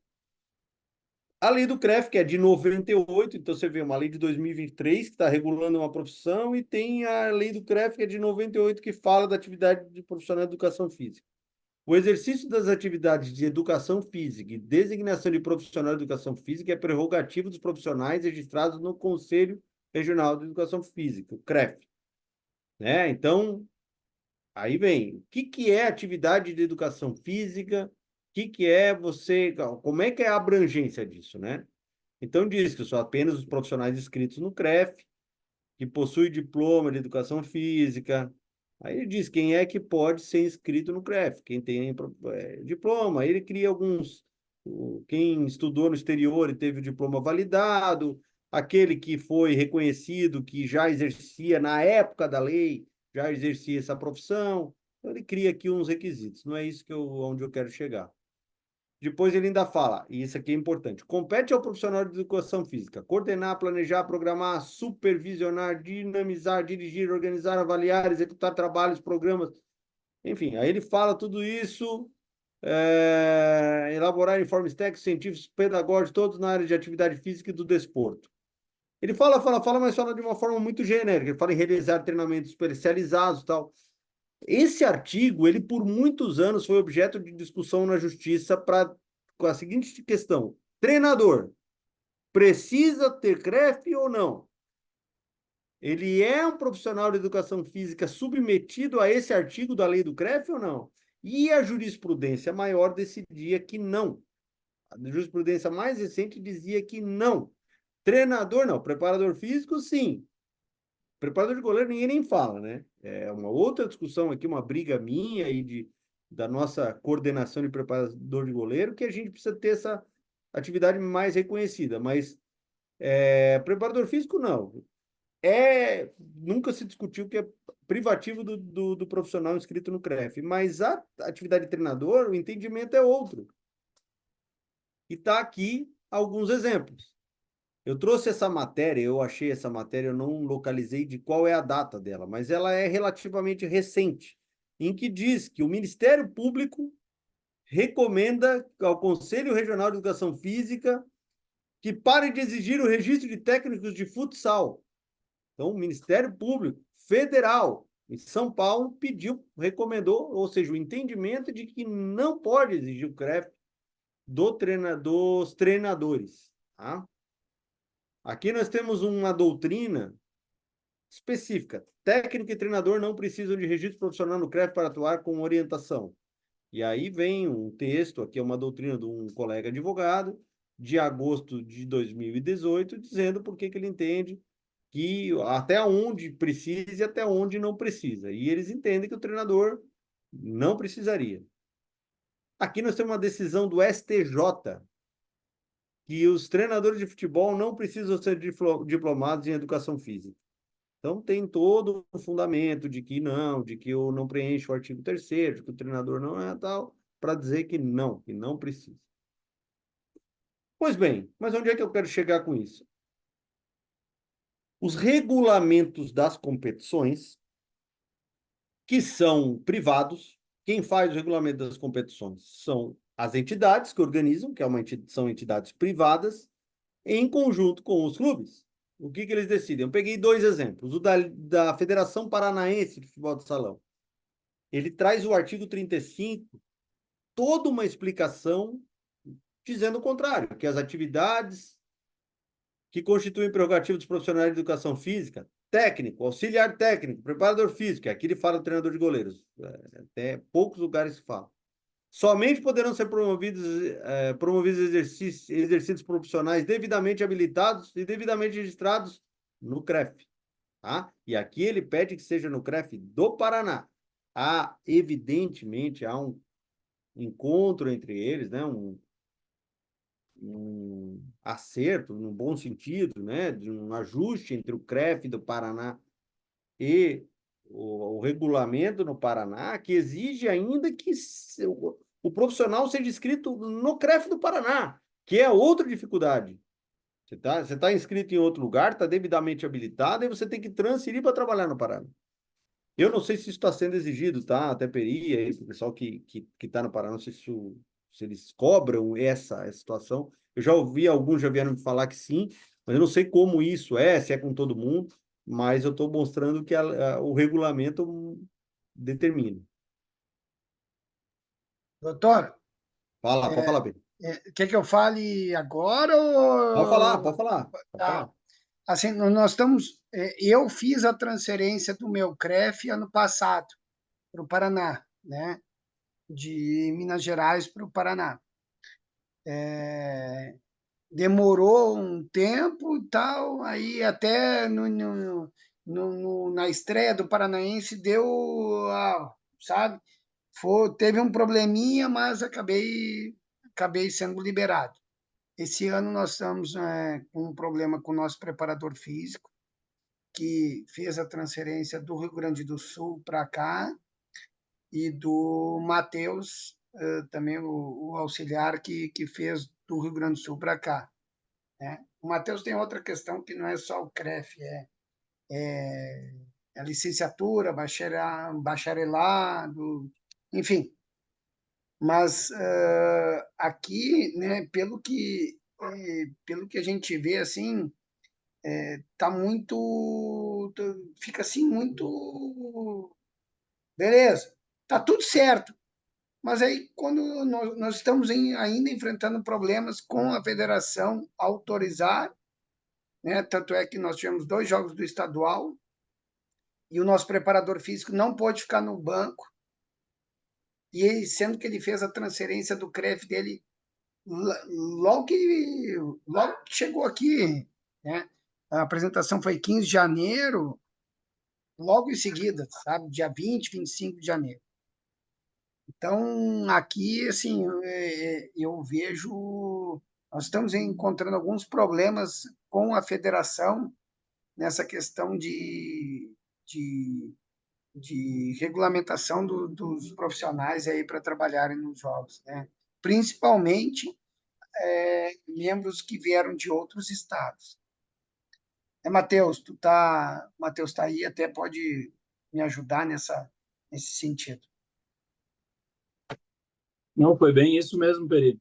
A lei do CREF, que é de 98, então você vê uma lei de 2023 que está regulando uma profissão, e tem a lei do CREF, que é de 98, que fala da atividade de profissional de educação física. O exercício das atividades de educação física e designação de profissional de educação física é prerrogativa dos profissionais registrados no Conselho Regional de Educação Física, o CREF. Né? Então, aí vem, o que é atividade de educação física? Que é você, como é que é a abrangência disso, né? Então diz que são apenas os profissionais inscritos no CREF, que possuem diploma de educação física. Aí ele diz quem é que pode ser inscrito no CREF, quem tem diploma. Aí ele cria alguns, quem estudou no exterior e teve o diploma validado, aquele que foi reconhecido, que já exercia na época da lei, já exercia essa profissão. Então, ele cria aqui uns requisitos. Não é isso onde eu quero chegar. Depois ele ainda fala, e isso aqui é importante: compete ao profissional de educação física coordenar, planejar, programar, supervisionar, dinamizar, dirigir, organizar, avaliar, executar trabalhos, programas, enfim, aí ele fala tudo isso, elaborar informes técnicos, científicos, pedagógicos, todos na área de atividade física e do desporto. Ele fala, mas fala de uma forma muito genérica. Ele fala em realizar treinamentos especializados e tal. Esse artigo, ele por muitos anos foi objeto de discussão na justiça com a seguinte questão: treinador precisa ter CREF ou não? Ele é um profissional de educação física submetido a esse artigo da lei do CREF ou não? E a jurisprudência maior decidia que não. A jurisprudência mais recente dizia que não. Treinador não, preparador físico sim. Preparador de goleiro ninguém nem fala, né? É uma outra discussão aqui, uma briga minha e da nossa coordenação de preparador de goleiro, que a gente precisa ter essa atividade mais reconhecida. Mas preparador físico, não. Nunca se discutiu que é privativo do profissional inscrito no CREF. Mas a atividade de treinador, o entendimento é outro. E está aqui alguns exemplos. Eu trouxe essa matéria, eu achei essa matéria, eu não localizei de qual é a data dela, mas ela é relativamente recente, em que diz que o Ministério Público recomenda ao Conselho Regional de Educação Física que pare de exigir o registro de técnicos de futsal. Então, o Ministério Público Federal, em São Paulo, recomendou, ou seja, o entendimento de que não pode exigir o CREF dos treinadores, tá? Aqui nós temos uma doutrina específica. Técnico e treinador não precisam de registro profissional no CREF para atuar com orientação. E aí vem um texto, aqui é uma doutrina de um colega advogado, de agosto de 2018, dizendo por que ele entende que até onde precisa e até onde não precisa. E eles entendem que o treinador não precisaria. Aqui nós temos uma decisão do STJ, que os treinadores de futebol não precisam ser diplomados em educação física. Então, tem todo o fundamento de que não, de que eu não preencho o artigo 3º, de que o treinador não é tal, para dizer que não precisa. Pois bem, mas onde é que eu quero chegar com isso? Os regulamentos das competições, que são privados, quem faz o regulamento das competições são as entidades que organizam, que são entidades privadas, em conjunto com os clubes. O que eles decidem? Eu peguei 2 exemplos. O da Federação Paranaense de Futebol de Salão. Ele traz o artigo 35, toda uma explicação dizendo o contrário, que as atividades que constituem prerrogativa dos profissionais de educação física, técnico, auxiliar técnico, preparador físico, aqui ele fala do treinador de goleiros, até poucos lugares se fala. Somente poderão ser promovidos exercícios profissionais devidamente habilitados e devidamente registrados no CREF. Tá? E aqui ele pede que seja no CREF do Paraná. Evidentemente, há um encontro entre eles, né? um acerto, no bom sentido, né? De um ajuste entre o CREF do Paraná e o regulamento no Paraná, que exige ainda que o profissional seja inscrito no CREF do Paraná, que é outra dificuldade. Você tá inscrito em outro lugar, está devidamente habilitado, e você tem que transferir para trabalhar no Paraná. Eu não sei se isso está sendo exigido, tá? Até peria, aí, o pessoal que está no Paraná, não sei se eles cobram essa situação. Eu já ouvi, alguns já vieram me falar que sim, mas eu não sei como isso se é com todo mundo, mas eu estou mostrando que o regulamento determina. Doutor, Pode falar, Pedro. quer que eu fale agora Pode falar, ou... pode falar. Pode Tá. falar. Assim, nós estamos... Eu fiz a transferência do meu CREF ano passado para o Paraná, né? De Minas Gerais para o Paraná. Demorou um tempo e tal, aí até na estreia do Paranaense deu, sabe? Teve um probleminha, mas acabei sendo liberado. Esse ano nós estamos com um problema com o nosso preparador físico, que fez a transferência do Rio Grande do Sul para cá, e do Matheus, também o auxiliar que fez do Rio Grande do Sul para cá, né? O Matheus tem outra questão que não é só o CREF, a licenciatura, bacharelado, enfim. Mas aqui, né, pelo que a gente vê, assim, tá muito, fica assim muito, beleza, tá tudo certo. Mas aí, quando nós estamos ainda enfrentando problemas com a federação autorizar, né? Tanto é que nós tivemos 2 jogos do estadual e o nosso preparador físico não pôde ficar no banco, e ele, sendo que ele fez a transferência do CREF dele logo que chegou aqui, né? A apresentação foi 15 de janeiro, logo em seguida, sabe? Dia 20, 25 de janeiro. Então, aqui, assim, eu vejo, nós estamos encontrando alguns problemas com a federação nessa questão de regulamentação dos profissionais aí para trabalharem nos jogos, né? Principalmente membros que vieram de outros estados. Matheus, Matheus tá aí, até pode me ajudar nesse sentido. Não, foi bem isso mesmo, Peri.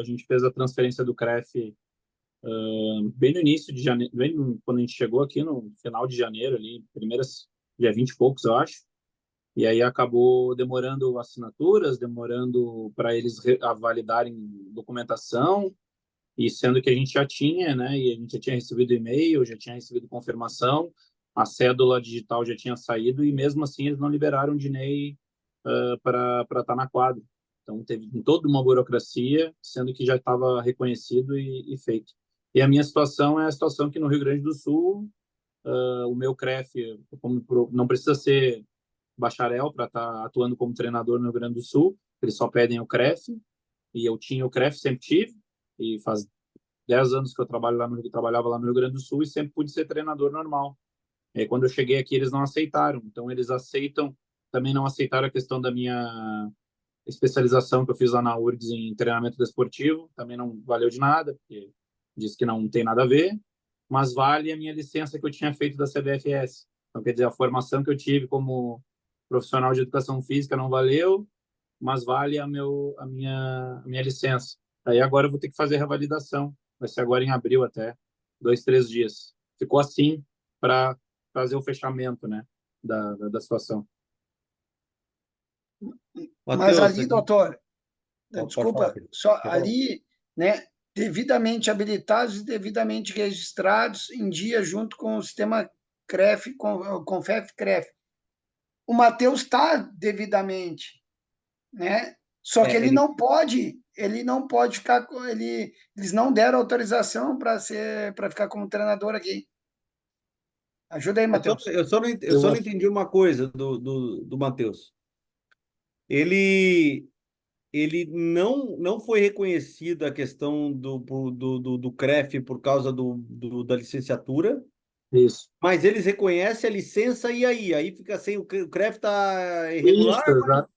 A gente fez a transferência do CREF bem no início de janeiro, quando a gente chegou aqui no final de janeiro, ali, primeiras, dia 20 e poucos, eu acho. E aí acabou demorando assinaturas, demorando para eles validarem documentação, e sendo que a gente já tinha, né? E a gente já tinha recebido e-mail, já tinha recebido confirmação, a cédula digital já tinha saído, e mesmo assim eles não liberaram o Dinei para estar na quadra. Então, teve toda uma burocracia, sendo que já estava reconhecido e feito. E a minha situação é a situação que no Rio Grande do Sul, o meu CREF, não precisa ser bacharel para estar atuando como treinador no Rio Grande do Sul, eles só pedem o CREF, e eu tinha o CREF, sempre tive, e faz 10 anos que eu trabalhava lá no Rio Grande do Sul e sempre pude ser treinador normal. E aí, quando eu cheguei aqui, eles não aceitaram. Então, eles aceitam, também não aceitaram a questão da minha especialização que eu fiz lá na URGS em treinamento desportivo, também não valeu de nada, porque diz que não tem nada a ver, mas vale a minha licença que eu tinha feito da CBFS. Então, quer dizer, a formação que eu tive como profissional de educação física não valeu, mas vale a minha licença. Aí agora eu vou ter que fazer a revalidação, vai ser agora em abril até, 2, 3 dias. Ficou assim para fazer o fechamento, né, da situação. Mas Matheus, ali, aqui, doutor, pode falar, desculpa, Pedro. só Pode falar. ali, né, devidamente habilitados e devidamente registrados em dia junto com o sistema CREF, CONFEF CREF. O Matheus está devidamente, né? Só que Ele, ele não pode ficar, eles não deram autorização para ficar como treinador aqui. Ajuda aí, Matheus. eu Eu só não acho entendi uma coisa do Matheus. Ele, ele não foi reconhecido a questão do CREF por causa da licenciatura, isso. mas eles reconhecem a licença e aí? Aí fica sem, o CREF está irregular? Isso, exato.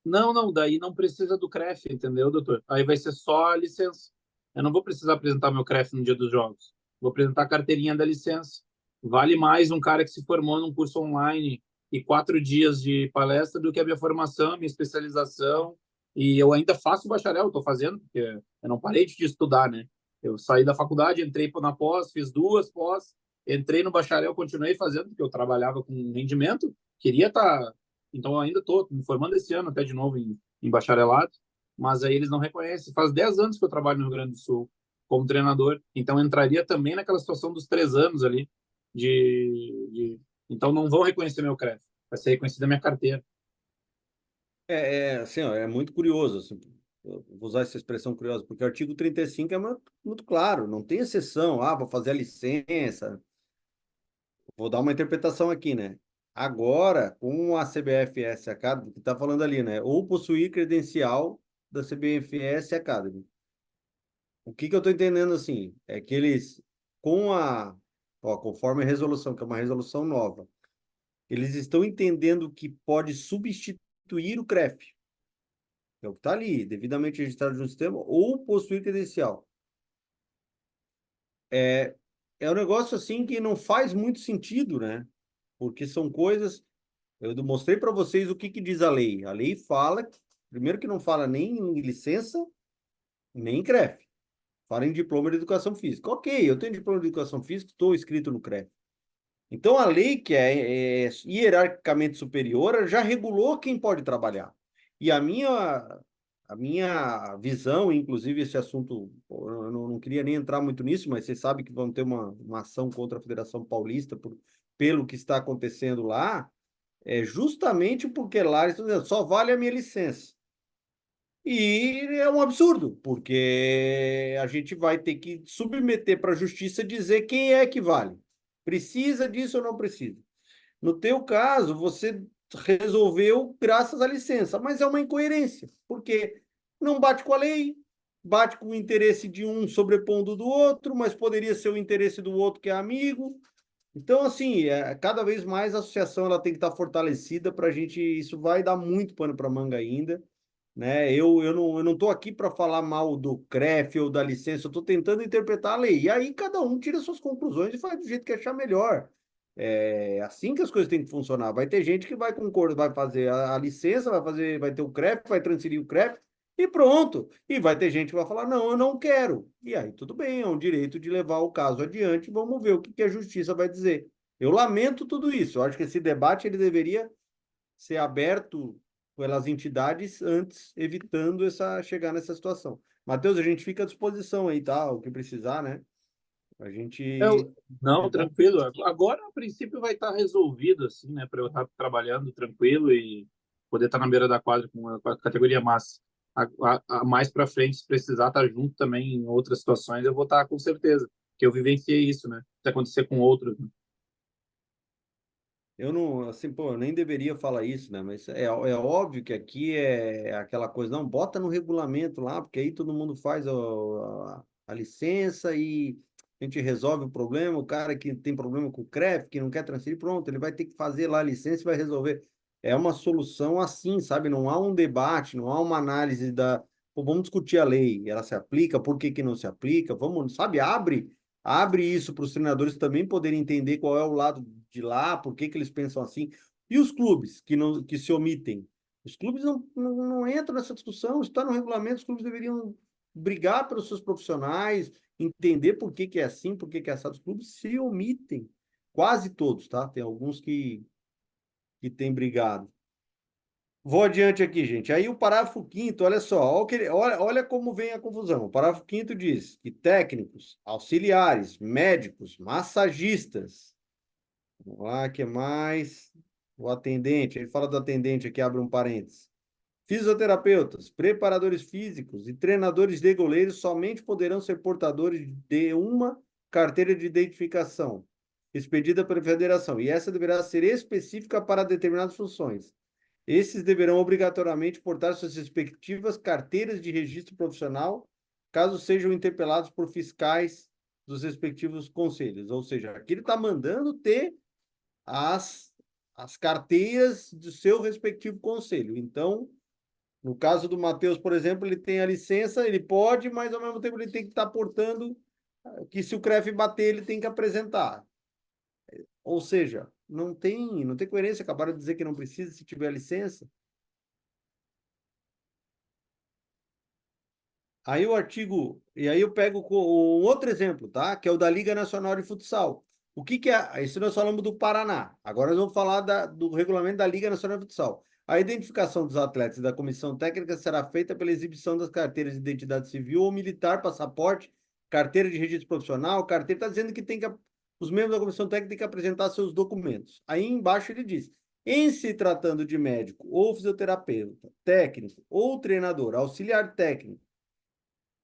Não, não, daí não precisa do CREF, entendeu, doutor? Aí vai ser só a licença. Eu não vou precisar apresentar meu CREF no dia dos jogos. Vou apresentar a carteirinha da licença. Vale mais um cara que se formou num curso online e 4 dias de palestra do que a minha formação, minha especialização. E eu ainda faço bacharel, estou fazendo, porque eu não parei de estudar, né? Eu saí da faculdade, entrei na pós, fiz 2 pós, entrei no bacharel, continuei fazendo, porque eu trabalhava com rendimento, queria estar. Então, eu ainda estou me formando esse ano, até de novo, em bacharelado, mas aí eles não reconhecem. Faz 10 anos que eu trabalho no Rio Grande do Sul como treinador, então entraria também naquela situação dos 3 anos ali. Então, não vão reconhecer meu CREF, vai ser reconhecida a minha carteira. Assim, ó, é muito curioso, assim, eu vou usar essa expressão curiosa, porque o artigo 35 é muito claro, não tem exceção, vou fazer a licença, vou dar uma interpretação aqui, né? Agora, com a CBFS Academy, que está falando ali, né? Ou possuir credencial da CBFS Academy. O que eu estou entendendo assim é que eles, conforme a resolução, que é uma resolução nova, eles estão entendendo que pode substituir o CREF, que é o que está ali, devidamente registrado no sistema, ou possuir credencial. É um negócio assim que não faz muito sentido, né? Porque são coisas. Eu mostrei para vocês o que diz a lei. A lei fala, primeiro que não fala nem em licença, nem em CREF. Fala em diploma de educação física. Ok, eu tenho diploma de educação física, estou inscrito no CREF. Então, a lei, que é hierarquicamente superior, já regulou quem pode trabalhar. E a minha visão, inclusive esse assunto, eu não queria nem entrar muito nisso, mas você sabe que vão ter uma ação contra a Federação Paulista pelo que está acontecendo lá, é justamente porque lá eles estão dizendo, só vale a minha licença. E é um absurdo, porque a gente vai ter que submeter para a justiça dizer quem é que vale. Precisa disso ou não precisa? No teu caso, você resolveu graças à licença, mas é uma incoerência, porque não bate com a lei, bate com o interesse de um sobrepondo do outro, mas poderia ser o interesse do outro que é amigo. Então, assim, cada vez mais a associação ela tem que estar fortalecida para a gente. Isso vai dar muito pano para manga ainda, né? Eu não estou aqui para falar mal do CREF ou da licença, eu estou tentando interpretar a lei. E aí cada um tira suas conclusões e faz do jeito que achar melhor. É assim que as coisas têm que funcionar. Vai ter gente que vai concordar, vai fazer a licença, vai ter o CREF, vai transferir o CREF e pronto. E vai ter gente que vai falar, não, eu não quero. E aí tudo bem, é um direito de levar o caso adiante. Vamos ver o que a justiça vai dizer. Eu lamento tudo isso. Eu acho que esse debate ele deveria ser aberto pelas entidades antes, evitando chegar nessa situação. Matheus, a gente fica à disposição aí, tá? O que precisar, né? A gente. Não, tranquilo. Agora, a princípio, vai estar resolvido, assim, né? Para eu estar trabalhando tranquilo e poder estar na beira da quadra com a categoria massa. Mais para frente, se precisar estar junto também em outras situações, eu vou estar com certeza. Porque eu vivenciei isso, né? Se acontecer com outros, né? Eu não, assim, pô, eu nem deveria falar isso, né? Mas é óbvio que aqui é aquela coisa, não, bota no regulamento lá, porque aí todo mundo faz a licença e a gente resolve o problema. O cara que tem problema com o CREF, que não quer transferir, pronto, ele vai ter que fazer lá a licença e vai resolver. É uma solução assim, sabe? Não há um debate, não há uma análise pô, vamos discutir a lei, ela se aplica, por que que não se aplica? Vamos, sabe? Abre isso para os treinadores também poderem entender qual é o lado de lá, por que que eles pensam assim. E os clubes que se omitem? Os clubes não entram nessa discussão, está no regulamento, os clubes deveriam brigar pelos seus profissionais, entender por que que é assim, por que que é assado. Os clubes se omitem, quase todos, tá? Tem alguns que têm brigado. Vou adiante aqui, gente. Aí o parágrafo quinto, olha só, olha como vem a confusão. O parágrafo quinto diz que técnicos, auxiliares, médicos, massagistas, vamos lá, que mais? O atendente, ele fala do atendente aqui, abre um parênteses. Fisioterapeutas, preparadores físicos e treinadores de goleiros somente poderão ser portadores de uma carteira de identificação expedida pela federação, e essa deverá ser específica para determinadas funções. Esses deverão obrigatoriamente portar suas respectivas carteiras de registro profissional, caso sejam interpelados por fiscais dos respectivos conselhos. Ou seja, aqui ele está mandando ter as, as carteiras do seu respectivo conselho. Então, no caso do Matheus, por exemplo, ele tem a licença, ele pode, mas ao mesmo tempo ele tem que estar portando que se o CREF bater, ele tem que apresentar. Ou seja, não tem coerência, acabaram de dizer que não precisa se tiver licença. Aí o artigo, e aí eu pego um outro exemplo, tá? Que é o da Liga Nacional de Futsal. O que que é? Isso nós falamos do Paraná. Agora nós vamos falar do regulamento da Liga Nacional de Futsal. A identificação dos atletas e da comissão técnica será feita pela exibição das carteiras de identidade civil ou militar, passaporte, carteira de registro profissional, carteira. Está dizendo que os membros da comissão técnica têm que apresentar seus documentos. Aí embaixo ele diz: em se tratando de médico ou fisioterapeuta, técnico ou treinador, auxiliar técnico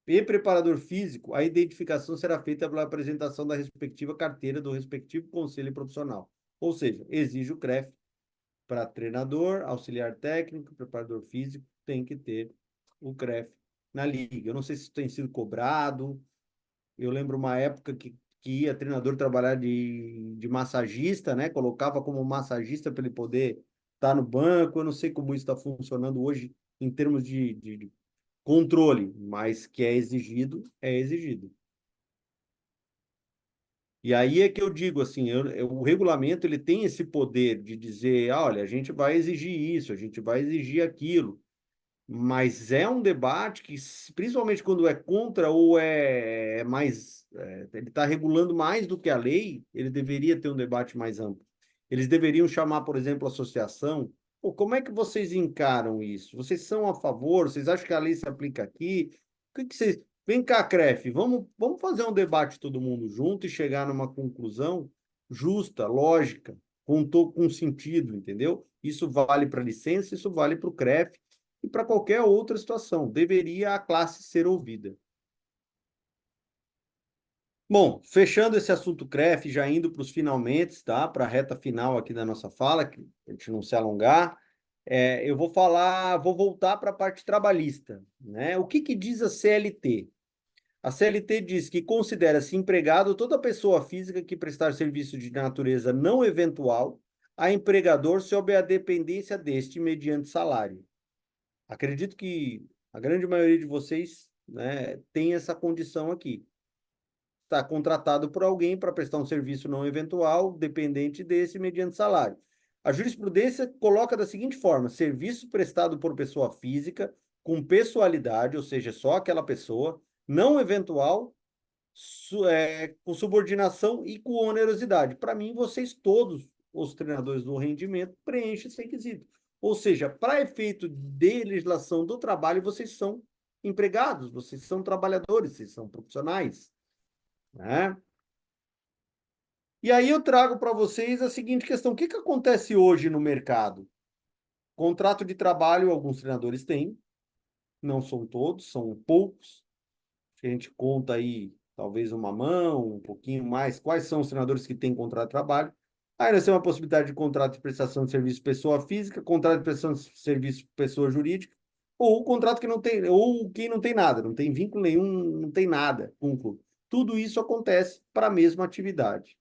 e preparador físico, a identificação será feita pela apresentação da respectiva carteira do respectivo conselho profissional. Ou seja, exige o CREF para treinador, auxiliar técnico, preparador físico, tem que ter o CREF na liga. Eu não sei se isso tem sido cobrado. Eu lembro uma época que ia treinador trabalhar de massagista, né? Colocava como massagista para ele poder estar no banco. Eu não sei como isso está funcionando hoje em termos de controle, mas que é exigido, é exigido. E aí é que eu digo assim, o regulamento ele tem esse poder de dizer, olha, a gente vai exigir isso, a gente vai exigir aquilo, mas é um debate que, principalmente quando é contra ou é mais, ele está regulando mais do que a lei, ele deveria ter um debate mais amplo. Eles deveriam chamar, por exemplo, a associação. Pô, como é que vocês encaram isso? Vocês são a favor? Vocês acham que a lei se aplica aqui? O que que vocês... Vem cá, CREF, vamos fazer um debate todo mundo junto e chegar numa conclusão justa, lógica, com sentido, entendeu? Isso vale para a licença, isso vale para o CREF, e para qualquer outra situação. Deveria a classe ser ouvida. Bom, fechando esse assunto CREF, já indo para os finalmente, tá? Para a reta final aqui da nossa fala, que a gente não se alongar, eu vou voltar para a parte trabalhista, né? O que diz a CLT? A CLT diz que considera-se empregado toda pessoa física que prestar serviço de natureza não eventual a empregador sob a dependência deste mediante salário. Acredito que a grande maioria de vocês, né, tem essa condição aqui. Está contratado por alguém para prestar um serviço não eventual, dependente desse, mediante salário. A jurisprudência coloca da seguinte forma: serviço prestado por pessoa física, com pessoalidade, ou seja, só aquela pessoa, não eventual, com subordinação e com onerosidade. Para mim, vocês todos, os treinadores do rendimento, preenchem esse requisito. Ou seja, para efeito de legislação do trabalho, vocês são empregados, vocês são trabalhadores, vocês são profissionais, né? E aí eu trago para vocês a seguinte questão: o que acontece hoje no mercado? Contrato de trabalho, alguns treinadores têm, não são todos, são poucos. A gente conta aí talvez uma mão, um pouquinho mais, quais são os treinadores que têm contrato de trabalho. Aí nós temos a possibilidade de contrato de prestação de serviço pessoa física, contrato de prestação de serviço pessoa jurídica, ou contrato que não tem, ou quem não tem nada, não tem vínculo nenhum, não tem nada com o clube. Tudo isso acontece para a mesma atividade.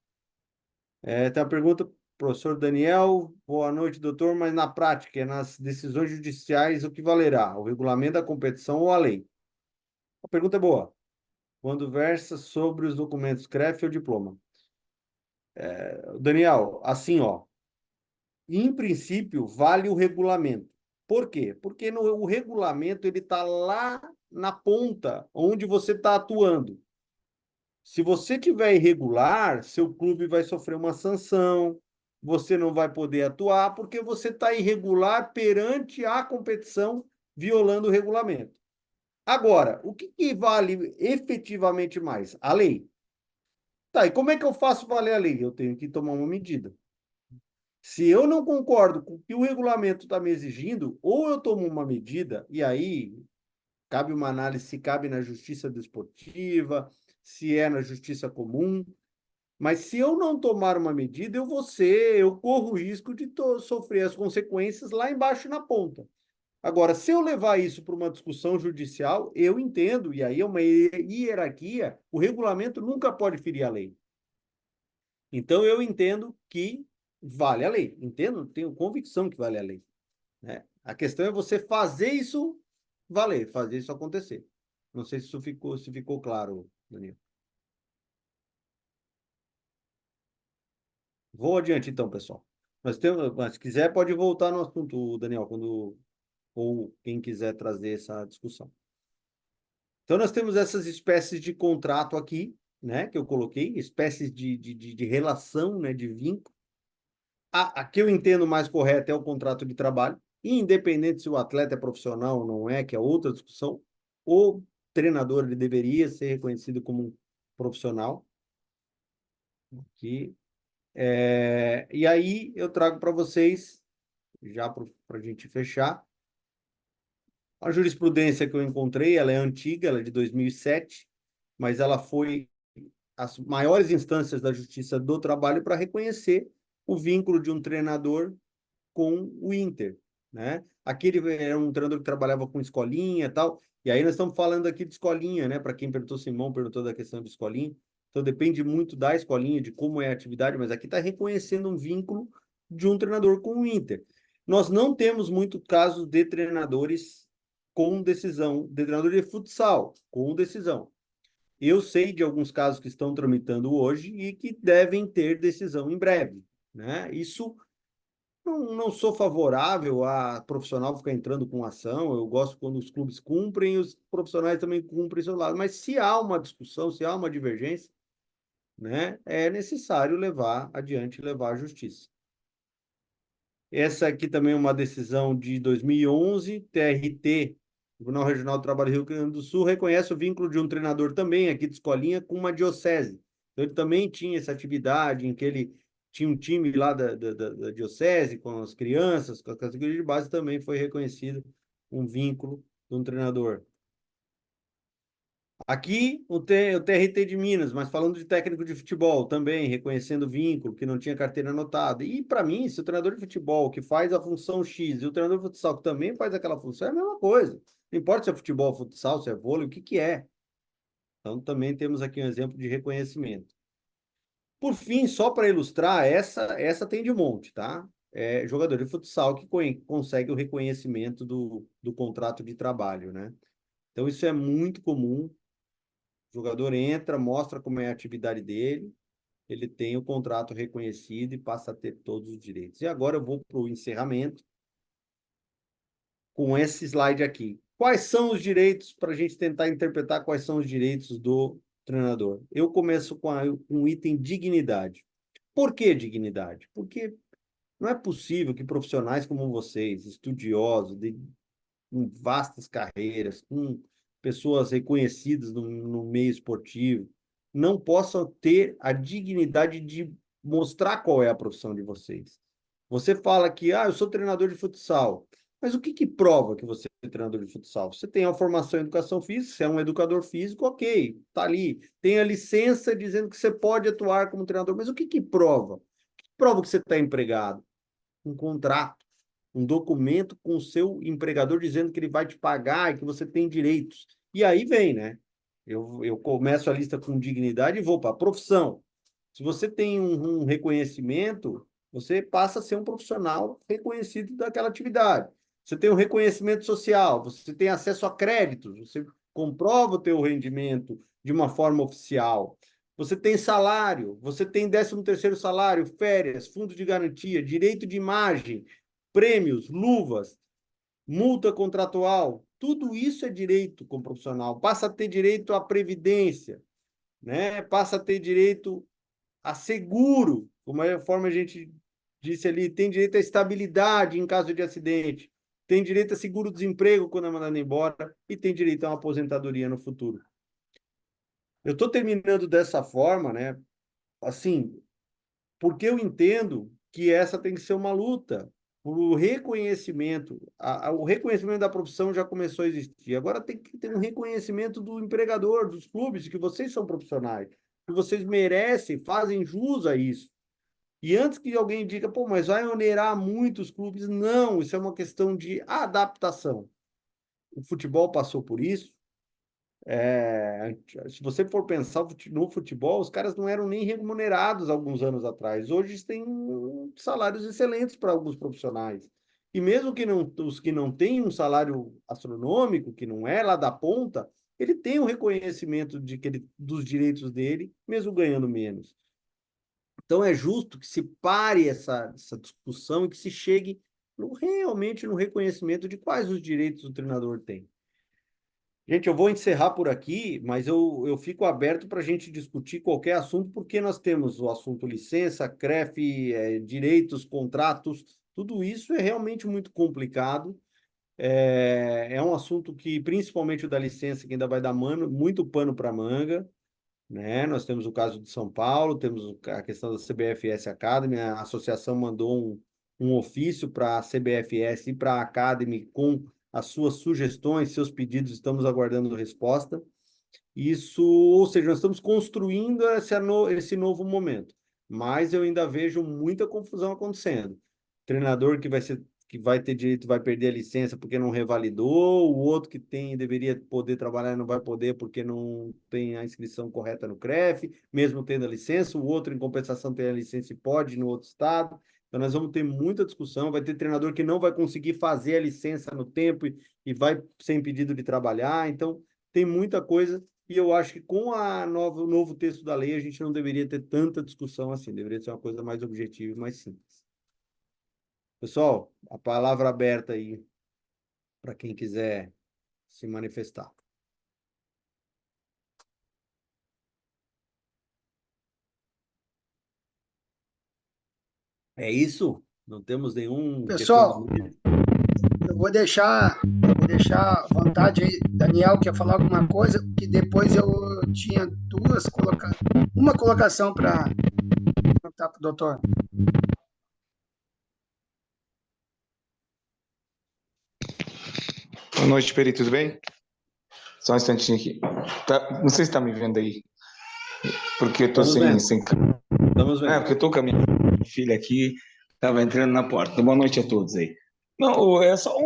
Tem a pergunta, professor Daniel, boa noite, doutor, mas na prática, nas decisões judiciais, o que valerá? O regulamento da competição ou a lei? A pergunta é boa. Quando versa sobre os documentos CREF ou diploma. Daniel, assim, ó, em princípio, vale o regulamento. Por quê? Porque o regulamento ele está lá na ponta, onde você está atuando. Se você tiver irregular, seu clube vai sofrer uma sanção, você não vai poder atuar, porque você está irregular perante a competição, violando o regulamento. Agora, o que vale efetivamente mais? A lei. Tá, e como é que eu faço valer a lei? Eu tenho que tomar uma medida. Se eu não concordo com o que o regulamento está me exigindo, ou eu tomo uma medida, e aí cabe uma análise se cabe na justiça desportiva, se é na justiça comum, mas se eu não tomar uma medida, eu corro o risco de sofrer as consequências lá embaixo na ponta. Agora, se eu levar isso para uma discussão judicial, eu entendo, e aí é uma hierarquia, o regulamento nunca pode ferir a lei. Então, eu entendo que vale a lei. Entendo, tenho convicção que vale a lei, né? A questão é você fazer isso valer, fazer isso acontecer. Não sei se isso ficou claro, Daniel. Vou adiante, então, pessoal. Mas se quiser, pode voltar no assunto, Daniel, ou quem quiser trazer essa discussão. Então, nós temos essas espécies de contrato aqui, né, que eu coloquei, espécies de relação, né, de vínculo. A que eu entendo mais correta é o contrato de trabalho, independente se o atleta é profissional ou não é, que é outra discussão. O treinador ele deveria ser reconhecido como um profissional. E aí eu trago para vocês, já para a gente fechar, a jurisprudência que eu encontrei. Ela é antiga, ela é de 2007, mas ela foi as maiores instâncias da Justiça do Trabalho para reconhecer o vínculo de um treinador com o Inter. né? Aquele era um treinador que trabalhava com escolinha e tal, e aí nós estamos falando aqui de escolinha, né? Para quem perguntou, Simão perguntou da questão de escolinha, então depende muito da escolinha, de como é a atividade, mas aqui está reconhecendo um vínculo de um treinador com o Inter. Nós não temos muito casos de treinadores com decisão, de treinador de futsal com decisão. Eu sei de alguns casos que estão tramitando hoje e que devem ter decisão em breve, né? Isso não sou favorável a profissional ficar entrando com ação. Eu gosto quando os clubes cumprem e os profissionais também cumprem seu lado. Mas se há uma discussão, se há uma divergência, né, é necessário levar adiante, levar à justiça. Essa aqui também é uma decisão de 2011, TRT, Tribunal Regional do Trabalho do Rio Grande do Sul, reconhece o vínculo de um treinador também aqui de escolinha com uma diocese. Então, ele também tinha essa atividade em que ele tinha um time lá da diocese, com as crianças, com as categorias de base, também foi reconhecido um vínculo de um treinador. Aqui o TRT de Minas, mas falando de técnico de futebol também, reconhecendo o vínculo, que não tinha carteira anotada. E para mim, se o treinador de futebol que faz a função X e o treinador de futsal que também faz aquela função, é a mesma coisa. Não importa se é futebol, futsal, se é vôlei, o que que é. Então também temos aqui um exemplo de reconhecimento. Por fim, só para ilustrar, essa tem de monte, tá? É jogador de futsal que consegue o reconhecimento do contrato de trabalho, né? Então isso é muito comum. O jogador entra, mostra como é a atividade dele, ele tem o contrato reconhecido e passa a ter todos os direitos. E agora eu vou para o encerramento com esse slide aqui. Quais são os direitos, para a gente tentar interpretar quais são os direitos do treinador? Eu começo com o item dignidade. Por que dignidade? Porque não é possível que profissionais como vocês, estudiosos, com vastas carreiras, com pessoas reconhecidas no meio esportivo, não possam ter a dignidade de mostrar qual é a profissão de vocês. Você fala que, eu sou treinador de futsal, mas o que que prova que você é treinador de futsal? Você tem a formação em educação física, você é um educador físico, ok, tá ali. Tem a licença dizendo que você pode atuar como treinador, mas o que que prova? O que prova que você está empregado? Um contrato, um documento com o seu empregador dizendo que ele vai te pagar e que você tem direitos. E aí vem, né? Eu começo a lista com dignidade e vou para a profissão. Se você tem um reconhecimento, você passa a ser um profissional reconhecido daquela atividade. Você tem um reconhecimento social, você tem acesso a créditos, você comprova o teu rendimento de uma forma oficial. Você tem salário, você tem 13º salário, férias, fundo de garantia, direito de imagem, prêmios, luvas, multa contratual. Tudo isso é direito como profissional. Passa a ter direito à previdência, né? Passa a ter direito a seguro, como é a forma a gente disse ali, tem direito à estabilidade em caso de acidente, tem direito a seguro-desemprego quando é mandado embora e tem direito a uma aposentadoria no futuro. Eu estou terminando dessa forma, né? Assim, porque eu entendo que essa tem que ser uma luta. O reconhecimento, o reconhecimento da profissão já começou a existir. Agora tem que ter um reconhecimento do empregador, dos clubes, de que vocês são profissionais, que vocês merecem, fazem jus a isso. E antes que alguém diga, pô, mas vai onerar muito os clubes, não, isso é uma questão de adaptação. O futebol passou por isso. Se você for pensar no futebol, os caras não eram nem remunerados alguns anos atrás. Hoje têm salários excelentes para alguns profissionais. E mesmo que não, os que não têm um salário astronômico, que não é lá da ponta, ele tem um reconhecimento dos direitos dele, mesmo ganhando menos. Então é justo que se pare essa discussão e que se chegue realmente no reconhecimento de quais os direitos o treinador tem. Gente, eu vou encerrar por aqui, mas eu fico aberto para a gente discutir qualquer assunto, porque nós temos o assunto licença, CREF, direitos, contratos, tudo isso é realmente muito complicado. É um assunto que, principalmente o da licença, que ainda vai dar muito pano para manga, né? Nós temos o caso de São Paulo, temos a questão da CBFS Academy, a associação mandou um ofício para a CBFS e para a Academy com as suas sugestões, seus pedidos, estamos aguardando resposta. Isso, ou seja, nós estamos construindo esse novo momento, mas eu ainda vejo muita confusão acontecendo. Treinador que vai ter direito vai perder a licença porque não revalidou, o outro que deveria poder trabalhar não vai poder porque não tem a inscrição correta no CREF, mesmo tendo a licença, o outro, em compensação, tem a licença e pode no outro estado. Então, nós vamos ter muita discussão. Vai ter treinador que não vai conseguir fazer a licença no tempo e vai ser impedido de trabalhar. Então, tem muita coisa. E eu acho que com o novo texto da lei, a gente não deveria ter tanta discussão assim. Deveria ser uma coisa mais objetiva e mais simples. Pessoal, a palavra aberta aí para quem quiser se manifestar. É isso? Não temos nenhum Pessoal, questionamento? eu vou deixar à vontade aí. Daniel quer falar alguma coisa? Que depois eu tinha uma colocação para perguntar para o doutor. Boa noite, Peri, tudo bem? Só um instantinho aqui. Não sei se está me vendo aí, porque eu tô Estamos sem, vendo. sem... Estamos É, vendo. porque eu tô com a minha filha aqui, estava entrando na porta. Então, boa noite a todos aí. Não, é só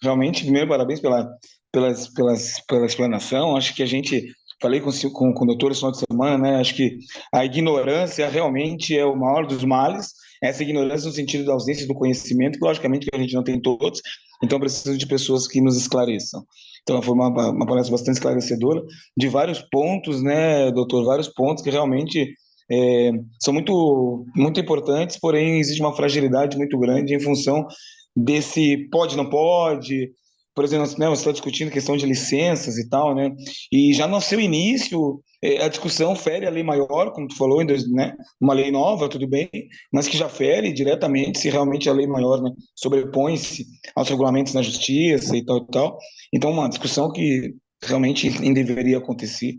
realmente, primeiro, parabéns pela explanação. Acho que a gente, falei com o doutor esse final de semana, né? Acho que a ignorância realmente é o maior dos males. Essa ignorância no sentido da ausência do conhecimento, que logicamente que a gente não tem todos, então precisa de pessoas que nos esclareçam. Então, foi uma palestra bastante esclarecedora, de vários pontos, né, doutor? Vários pontos que realmente é, são muito importantes, porém existe uma fragilidade muito grande em função desse pode, não pode. Por exemplo, né, você está discutindo questão de licenças e tal, né? E já no seu início, a discussão fere a lei maior, como tu falou, né? Uma lei nova, tudo bem, mas que já fere diretamente se realmente a lei maior, né, sobrepõe-se aos regulamentos na justiça e tal e tal. Então, uma discussão que realmente nem deveria acontecer.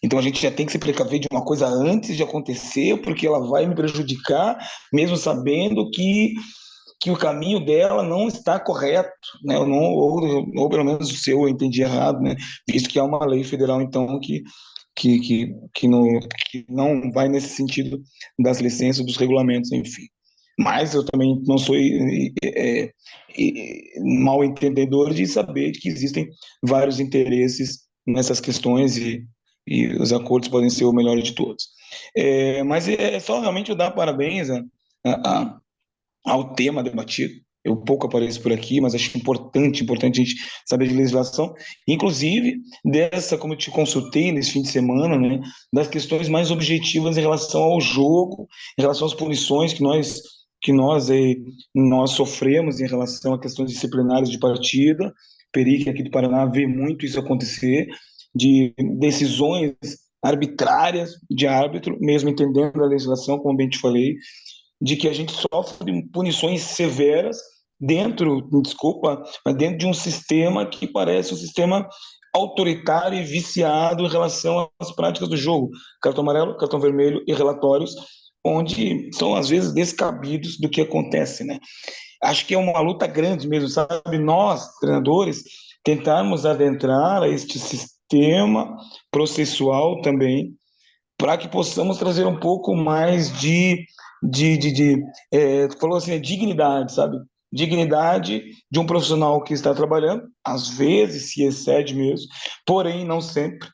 Então a gente já tem que se precaver de uma coisa antes de acontecer, porque ela vai me prejudicar, mesmo sabendo que o caminho dela não está correto, né? Ou pelo menos se eu entendi errado, né? Visto que é uma lei federal, então, que não vai nesse sentido das licenças, dos regulamentos, enfim. Mas eu também não sou mal entendedor de saber que existem vários interesses nessas questões e os acordos podem ser o melhor de todos. Mas é só realmente eu dar parabéns a, ao tema debatido. Eu pouco apareço por aqui, mas acho importante a gente saber de legislação, inclusive dessa, como eu te consultei nesse fim de semana, né, das questões mais objetivas em relação ao jogo, em relação às punições que nós sofremos em relação a questões disciplinares de partida. Perique aqui do Paraná vê muito isso acontecer, de decisões arbitrárias de árbitro, mesmo entendendo a legislação, como bem te falei, de que a gente sofre punições severas desculpa, mas dentro de um sistema que parece um sistema autoritário e viciado em relação às práticas do jogo. Cartão amarelo, cartão vermelho e relatórios, onde são às vezes descabidos do que acontece, né? Acho que é uma luta grande mesmo, sabe? Nós, treinadores, tentarmos adentrar a este sistema processual também, para que possamos trazer um pouco mais tu falou assim, dignidade, sabe? Dignidade de um profissional que está trabalhando, às vezes se excede mesmo, porém não sempre,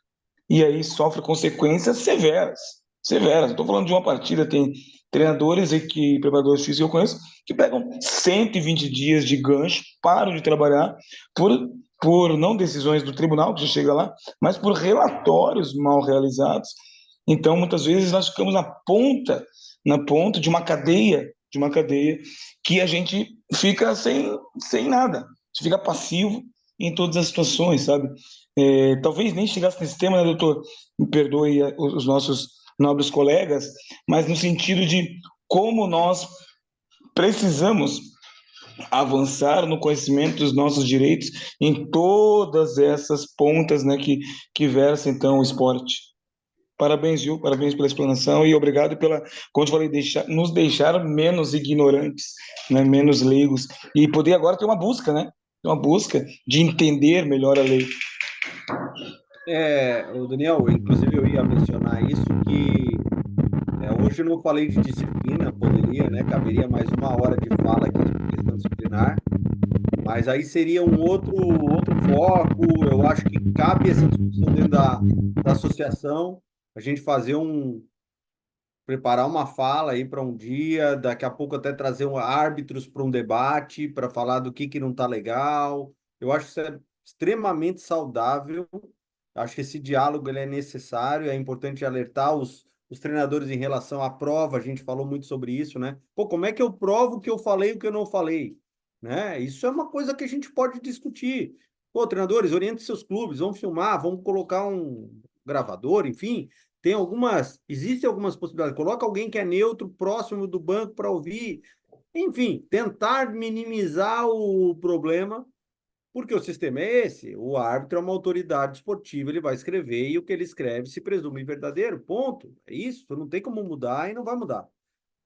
e aí sofre consequências severas, severas. Estou falando de uma partida, tem treinadores e preparadores físicos que eu conheço, que pegam 120 dias de gancho, param de trabalhar por, por não decisões do tribunal, que já chega lá, mas por relatórios mal realizados. Então, muitas vezes, nós ficamos na ponta de uma cadeia que a gente fica sem nada, a gente fica passivo em todas as situações, sabe? Talvez nem chegasse nesse tema, né, doutor? Me perdoe os nossos nobres colegas, mas no sentido de como nós precisamos avançar no conhecimento dos nossos direitos em todas essas pontas, né, que versam, então, o esporte. Parabéns, Gil, parabéns pela explanação e obrigado como eu falei, nos deixar menos ignorantes, né, menos leigos, e poder agora ter uma busca, né? Uma busca de entender melhor a lei. O Daniel, inclusive eu ia mencionar isso, que hoje Hoje eu não falei de disciplina, poderia, né? Caberia mais uma hora de fala aqui sobre questão disciplinar, mas aí seria um outro foco. Eu acho que cabe essa discussão dentro da associação, a gente preparar uma fala aí para um dia, daqui a pouco até trazer árbitros para um debate, para falar do que não está legal. Eu acho que isso é extremamente saudável. Acho que esse diálogo ele é necessário, é importante alertar os treinadores em relação à prova, a gente falou muito sobre isso, né? Pô, como é que eu provo que eu falei o que eu não falei? Né? Isso é uma coisa que a gente pode discutir. Pô, treinadores, orientem seus clubes, vão filmar, vão colocar um gravador, enfim, existem algumas possibilidades. Coloca alguém que é neutro, próximo do banco para ouvir. Enfim, tentar minimizar o problema, porque o sistema é esse. O árbitro é uma autoridade esportiva, ele vai escrever e o que ele escreve se presume verdadeiro. Ponto. É isso. Não tem como mudar e não vai mudar.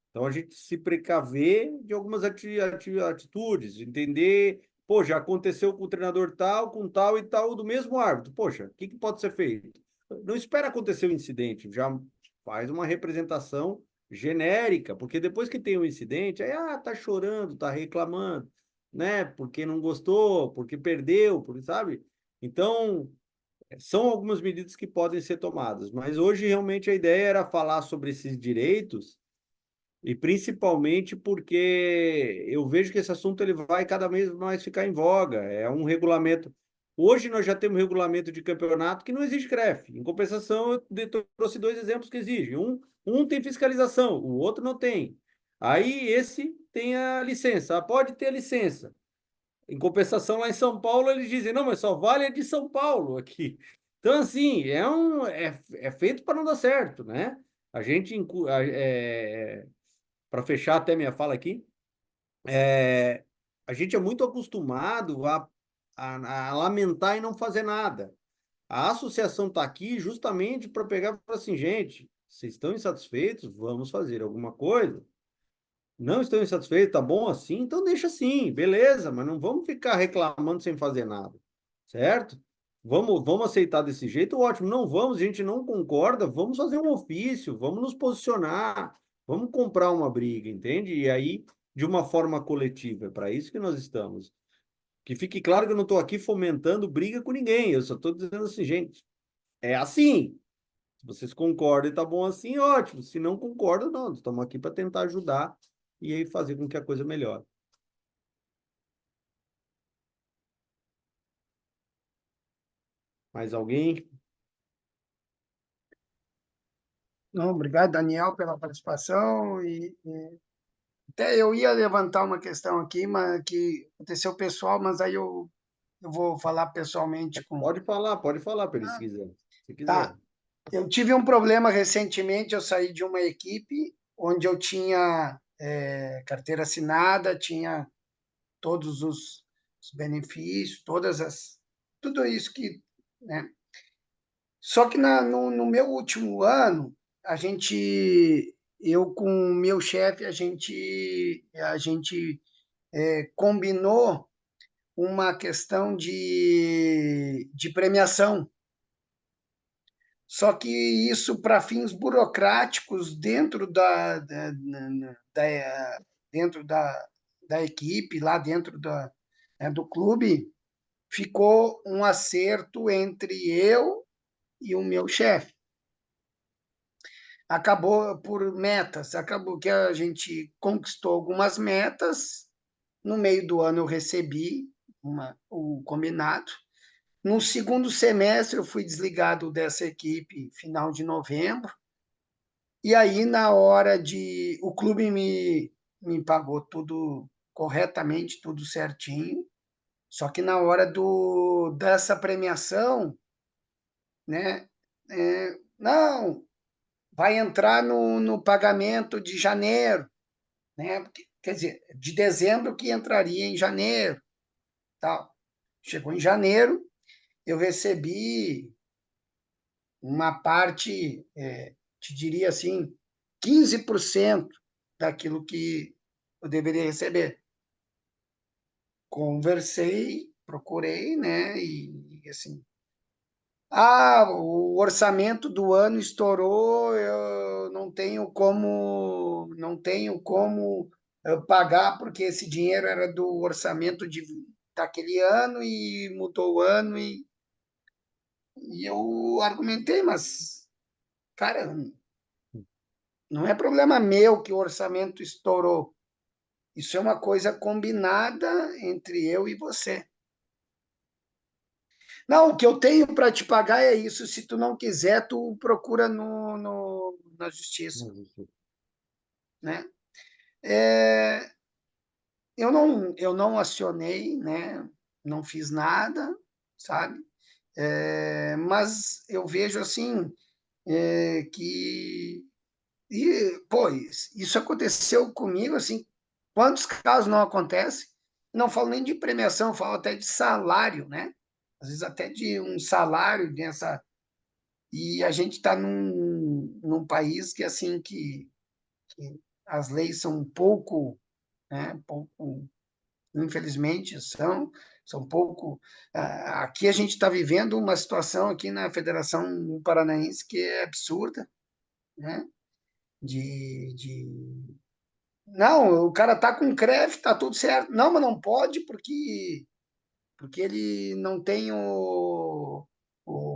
Então a gente se precaver de algumas atitudes, entender, pô, já aconteceu com o treinador tal, com tal e tal do mesmo árbitro. Poxa, o que pode ser feito? Não espera acontecer o incidente, já faz uma representação genérica, porque depois que tem um incidente, aí tá chorando, tá reclamando, né? Porque não gostou, porque perdeu, sabe? Então, são algumas medidas que podem ser tomadas, mas hoje realmente a ideia era falar sobre esses direitos e principalmente porque eu vejo que esse assunto ele vai cada vez mais ficar em voga. É um regulamento. Hoje nós já temos um regulamento de campeonato que não exige CREF. Em compensação, trouxe dois exemplos que exigem. Um tem fiscalização, o outro não tem. Aí esse tem a licença. Pode ter a licença. Em compensação, lá em São Paulo, eles dizem, não, mas só vale a de São Paulo aqui. Então, assim, é feito para não dar certo, né? A gente, para fechar até minha fala aqui, a gente é muito acostumado a lamentar e não fazer nada. A associação está aqui justamente para pegar e falar assim, gente, vocês estão insatisfeitos? Vamos fazer alguma coisa. Não estão insatisfeitos? Tá bom assim? Então deixa assim, beleza, mas não vamos ficar reclamando sem fazer nada, certo? Vamos aceitar desse jeito, ótimo. Não vamos, a gente não concorda, vamos fazer um ofício, vamos nos posicionar, vamos comprar uma briga, entende? E aí, de uma forma coletiva, é para isso que nós estamos. Que fique claro que eu não estou aqui fomentando briga com ninguém, eu só estou dizendo assim, gente, é assim. Se vocês concordam e tá bom assim, ótimo. Se não concordam, não. Estamos aqui para tentar ajudar e aí fazer com que a coisa melhore. Mais alguém? Não, obrigado, Daniel, pela participação. Até eu ia levantar uma questão aqui, mas que aconteceu pessoal, mas aí eu vou falar pessoalmente com. Pode falar, Peri, se quiser. Se quiser. Tá. Eu tive um problema recentemente, eu saí de uma equipe onde eu tinha carteira assinada, tinha todos os benefícios, tudo isso que, né? Só que no meu último ano, eu com o meu chefe, a gente combinou uma questão de premiação. Só que isso para fins burocráticos dentro da equipe, lá dentro do clube, ficou um acerto entre eu e o meu chefe. Acabou por metas, acabou que a gente conquistou algumas metas. No meio do ano eu recebi o combinado. No segundo semestre eu fui desligado dessa equipe final de novembro. E aí, na hora o clube me pagou tudo corretamente, tudo certinho. Só que na hora dessa premiação, né? Não, vai entrar no pagamento de janeiro, né? Quer dizer, de dezembro que entraria em janeiro, tal. Chegou em janeiro, eu recebi uma parte, te diria assim, 15% daquilo que eu deveria receber. Conversei, procurei, né? E assim, O orçamento do ano estourou, eu não tenho como pagar, porque esse dinheiro era do orçamento daquele ano e mudou o ano, e eu argumentei, mas, cara, não é problema meu que o orçamento estourou. Isso é uma coisa combinada entre eu e você. Não, o que eu tenho para te pagar é isso. Se tu não quiser, tu procura na justiça, né? É, eu não acionei, né? Não fiz nada, sabe? Mas eu vejo assim que pô, isso aconteceu comigo assim. Quantos casos não acontecem? Não falo nem de premiação, falo até de salário, né? Às vezes até de um salário nessa. E a gente está num país que assim que as leis são um pouco, né? Pouco, infelizmente são pouco. Aqui a gente está vivendo uma situação aqui na Federação Paranaense que é absurda, né? De não, o cara tá com CREF, tá tudo certo. Não, mas não pode porque ele não tem o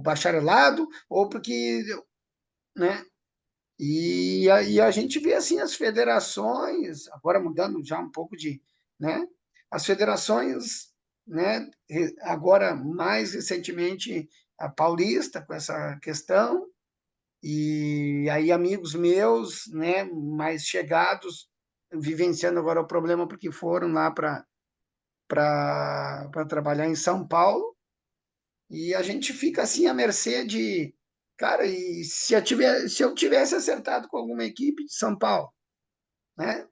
bacharelado ou porque, né? E a gente vê assim as federações, agora mudando já um pouco né? As federações, né? Agora mais recentemente a Paulista com essa questão e aí amigos meus, né? Mais chegados vivenciando agora o problema porque foram lá para trabalhar em São Paulo e a gente fica assim à mercê de, cara, e se eu tivesse acertado com alguma equipe de São Paulo, né?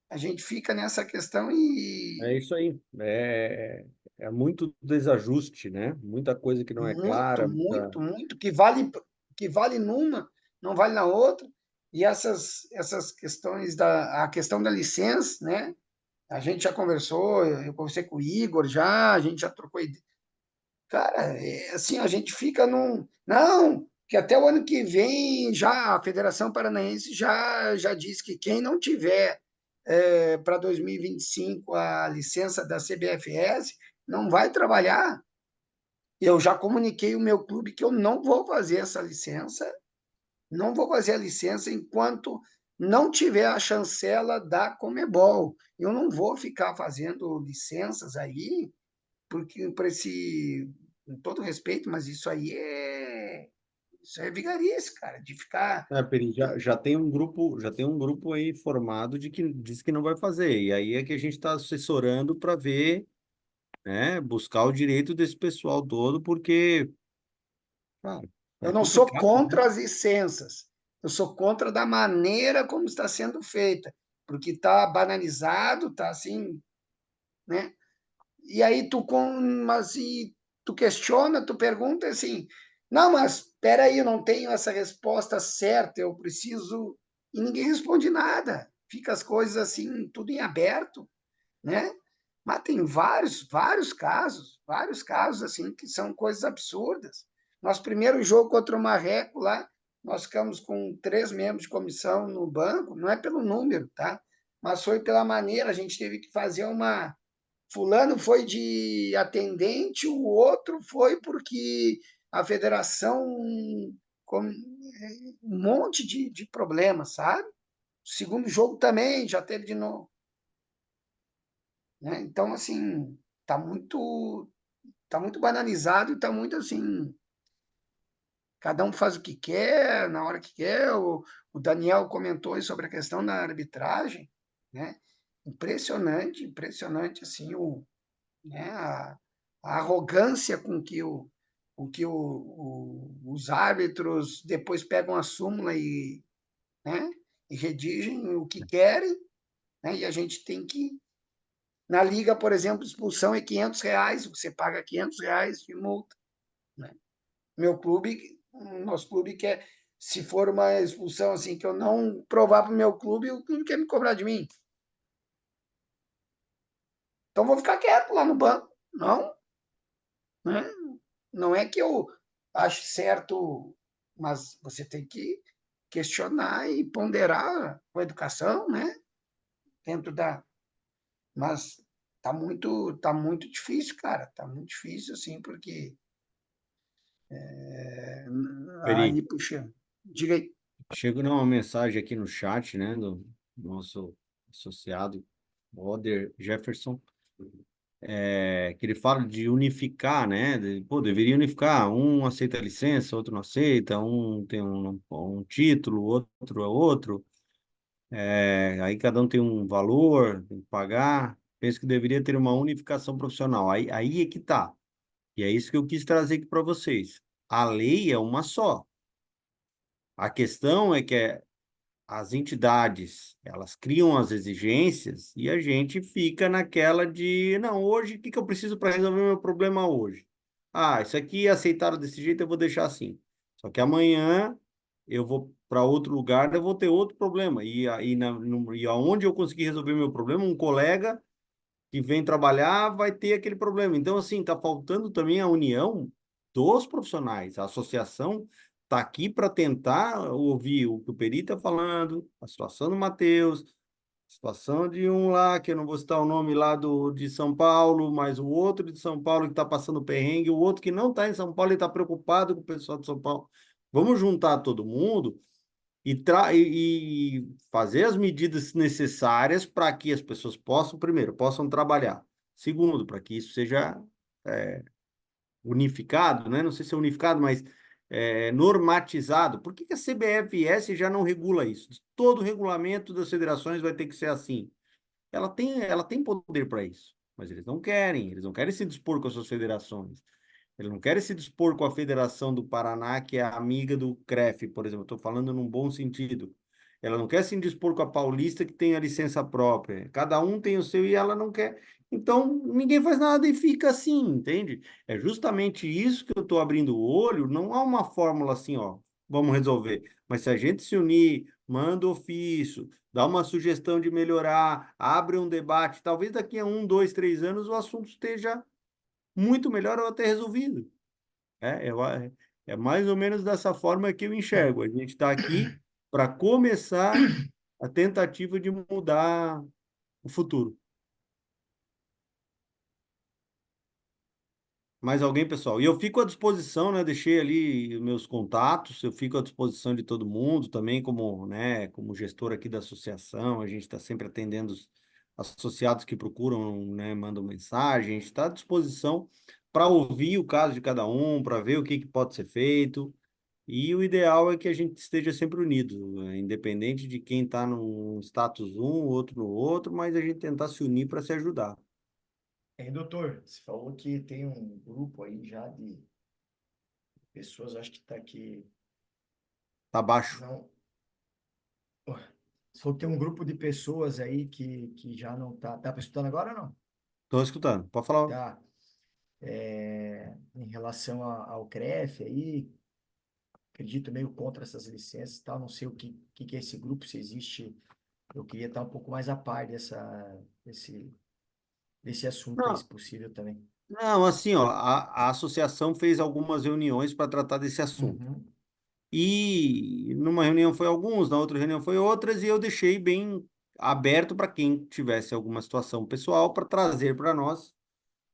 A gente fica nessa questão É e isso aí. É muito desajuste, né? Muita coisa que não é muito, clara, muita... muito, muito, que vale numa, não vale na outra. E essas questões a questão da licença, né? A gente já conversou, eu conversei com o Igor já, a gente já trocou ideia. Cara, assim, a gente fica num. Não, que até o ano que vem já a Federação Paranaense já disse que quem não tiver para 2025 a licença da CBFS não vai trabalhar. Eu já comuniquei o meu clube que eu não vou fazer essa licença, não vou fazer a licença enquanto não tiver a chancela da Comebol. Eu não vou ficar fazendo licenças aí porque por esse, com todo respeito, mas isso é vigarice, cara, de ficar. Peri, já tem um grupo aí formado de que diz que não vai fazer. E aí é que a gente está assessorando para ver, né? Buscar o direito desse pessoal todo, porque, cara, Eu é não sou complicado, né? contra as licenças, eu sou contra da maneira como está sendo feita, porque está banalizado, está assim, né? E aí tu questiona, tu pergunta assim, não, mas espera aí, eu não tenho essa resposta certa, eu preciso e ninguém responde nada. Fica as coisas assim, tudo em aberto, né? Mas tem vários casos assim que são coisas absurdas. Nosso primeiro jogo contra o Marreco lá, nós ficamos com 3 membros de comissão no banco, não é pelo número, tá? Mas foi pela maneira, a gente teve que fazer uma. Fulano foi de atendente, o outro foi porque a federação com um monte de problemas, sabe? O segundo jogo também já teve de novo, né? Então, assim, tá muito banalizado e tá muito assim, cada um faz o que quer, na hora que quer. O Daniel comentou aí sobre a questão da arbitragem, né? Impressionante, impressionante, assim, né, a arrogância com que os árbitros depois pegam a súmula né, e redigem o que querem, né, e a gente tem que. Na liga, por exemplo, expulsão é R$ 500, você paga R$ 500 de multa. Né? Nosso clube quer, se for uma expulsão assim que eu não provar para o meu clube, o clube quer me cobrar de mim. Então vou ficar quieto lá no banco. Não, né? não é que eu acho certo, mas você tem que questionar e ponderar com a educação, né? Dentro da... Mas tá muito difícil, cara. Tá muito difícil, assim, porque... Peri, Aí, puxa, diga aí. chegou uma mensagem aqui no chat, né, do nosso associado, Oder Jefferson, que ele fala de unificar, né? Pô, deveria unificar. Um aceita a licença, outro não aceita, um tem um título, outro é outro. Aí cada um tem um valor, tem que pagar. Penso que deveria ter uma unificação profissional. Aí é que tá. E é isso que eu quis trazer aqui para vocês. A lei é uma só. A questão é que as entidades, elas criam as exigências e a gente fica naquela de, não, hoje, o que que eu preciso para resolver meu problema hoje? Ah, isso aqui aceitaram desse jeito, eu vou deixar assim. Só que amanhã eu vou para outro lugar, eu vou ter outro problema. E aonde eu conseguir resolver meu problema, um colega que vem trabalhar vai ter aquele problema. Então, assim, está faltando também a união dos profissionais. A associação está aqui para tentar ouvir o que o Peri está falando, a situação do Matheus, a situação de um lá, que eu não vou citar o nome lá de São Paulo, mas o outro de São Paulo que está passando perrengue, o outro que não está em São Paulo e está preocupado com o pessoal de São Paulo. Vamos juntar todo mundo e fazer as medidas necessárias para que as pessoas possam, primeiro, possam trabalhar. Segundo, para que isso seja unificado, né? Não sei se é unificado, mas normatizado. Por que que a CBFS já não regula isso? Todo regulamento das federações vai ter que ser assim. Ela tem poder para isso, mas eles não querem se dispor com as suas federações. Eles não querem se dispor com a Federação do Paraná, que é amiga do CREF, por exemplo. Estou falando num bom sentido. Ela não quer se dispor com a Paulista, que tem a licença própria. Cada um tem o seu e ela não quer. Então, ninguém faz nada e fica assim, entende? É justamente isso que eu estou abrindo o olho. Não há uma fórmula assim, ó, vamos resolver. Mas se a gente se unir, manda ofício, dá uma sugestão de melhorar, abre um debate, talvez daqui a 1, 2, 3 anos o assunto esteja muito melhor ou até resolvido. É mais ou menos dessa forma que eu enxergo. A gente está aqui para começar a tentativa de mudar o futuro. Mais alguém, pessoal? E eu fico à disposição, né? Deixei ali meus contatos, eu fico à disposição de todo mundo, também como, né, como gestor aqui da associação, a gente está sempre atendendo os associados que procuram, né, mandam mensagem, a gente está à disposição para ouvir o caso de cada um, para ver o que que pode ser feito. E o ideal é que a gente esteja sempre unido, né? Independente de quem está num status um, outro no outro, mas a gente tentar se unir para se ajudar. Hein, doutor, você falou que tem um grupo aí já de pessoas, acho que está aqui, Tá baixo. não, você falou que tem um grupo de pessoas aí que já não tá, tá escutando agora ou não? Estou escutando. Pode falar. Tá. Em relação ao CREF aí, acredito meio contra essas licenças e tal, não sei o que é esse grupo, se existe, eu queria estar um pouco mais a par desse assunto aí, se Não, possível também. não, assim, ó, a associação fez algumas reuniões para tratar desse assunto. Uhum. E numa reunião foi alguns, na outra reunião foi outras, e eu deixei bem aberto para quem tivesse alguma situação pessoal para trazer para nós.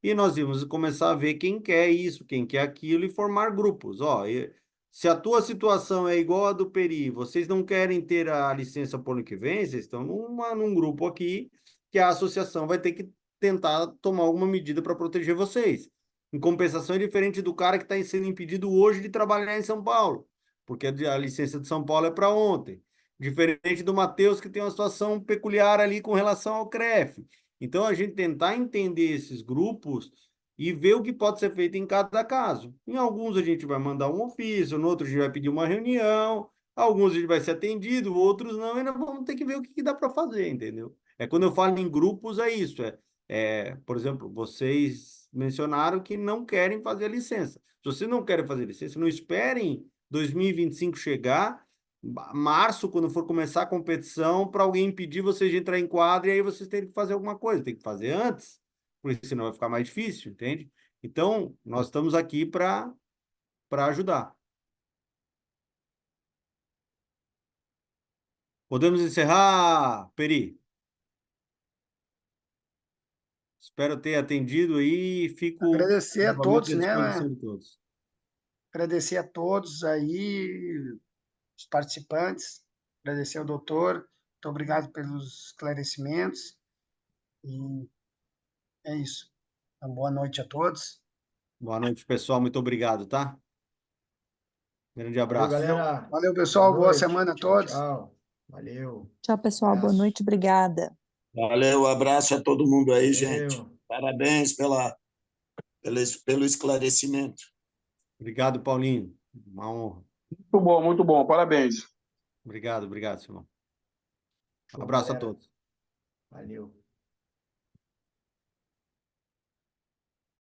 E nós íamos começar a ver quem quer isso, quem quer aquilo e formar grupos. Ó, se a tua situação é igual a do Peri, vocês não querem ter a licença para o ano que vem, vocês estão num grupo aqui que a associação vai ter que tentar tomar alguma medida para proteger vocês. Em compensação, é diferente do cara que está sendo impedido hoje de trabalhar em São Paulo, porque a licença de São Paulo é para ontem. Diferente do Matheus, que tem uma situação peculiar ali com relação ao CREF. Então, a gente tentar entender esses grupos e ver o que pode ser feito em cada caso. Em alguns, a gente vai mandar um ofício, em outros, a gente vai pedir uma reunião, alguns a gente vai ser atendido, outros não, e nós vamos ter que ver o que dá para fazer, entendeu? Quando eu falo em grupos, é isso. Por exemplo, vocês mencionaram que não querem fazer a licença. Se vocês não querem fazer licença, não esperem 2025 chegar março, quando for começar a competição, para alguém impedir vocês de entrar em quadra e aí vocês têm que fazer alguma coisa, tem que fazer antes, porque senão vai ficar mais difícil, entende? Então, nós estamos aqui para ajudar. Podemos encerrar, Peri? Espero ter atendido aí e fico Agradecer a novamente todos, à né? disposição de todos. Agradecer a todos aí, os participantes, agradecer ao doutor, muito obrigado pelos esclarecimentos, e é isso. Uma boa noite a todos. Boa noite, pessoal. Muito obrigado, tá? Grande Valeu, abraço. galera. Valeu, Boa pessoal. Boa noite. semana a Tchau, todos. tchau. Valeu. Tchau, pessoal. Boa Abraço. noite. Obrigada. Valeu, abraço a todo mundo aí, gente. Valeu. Parabéns pelo esclarecimento. Obrigado, Paulinho. Uma honra. Muito bom, parabéns. Obrigado, Simão. Um Show, abraço a galera. todos. Valeu.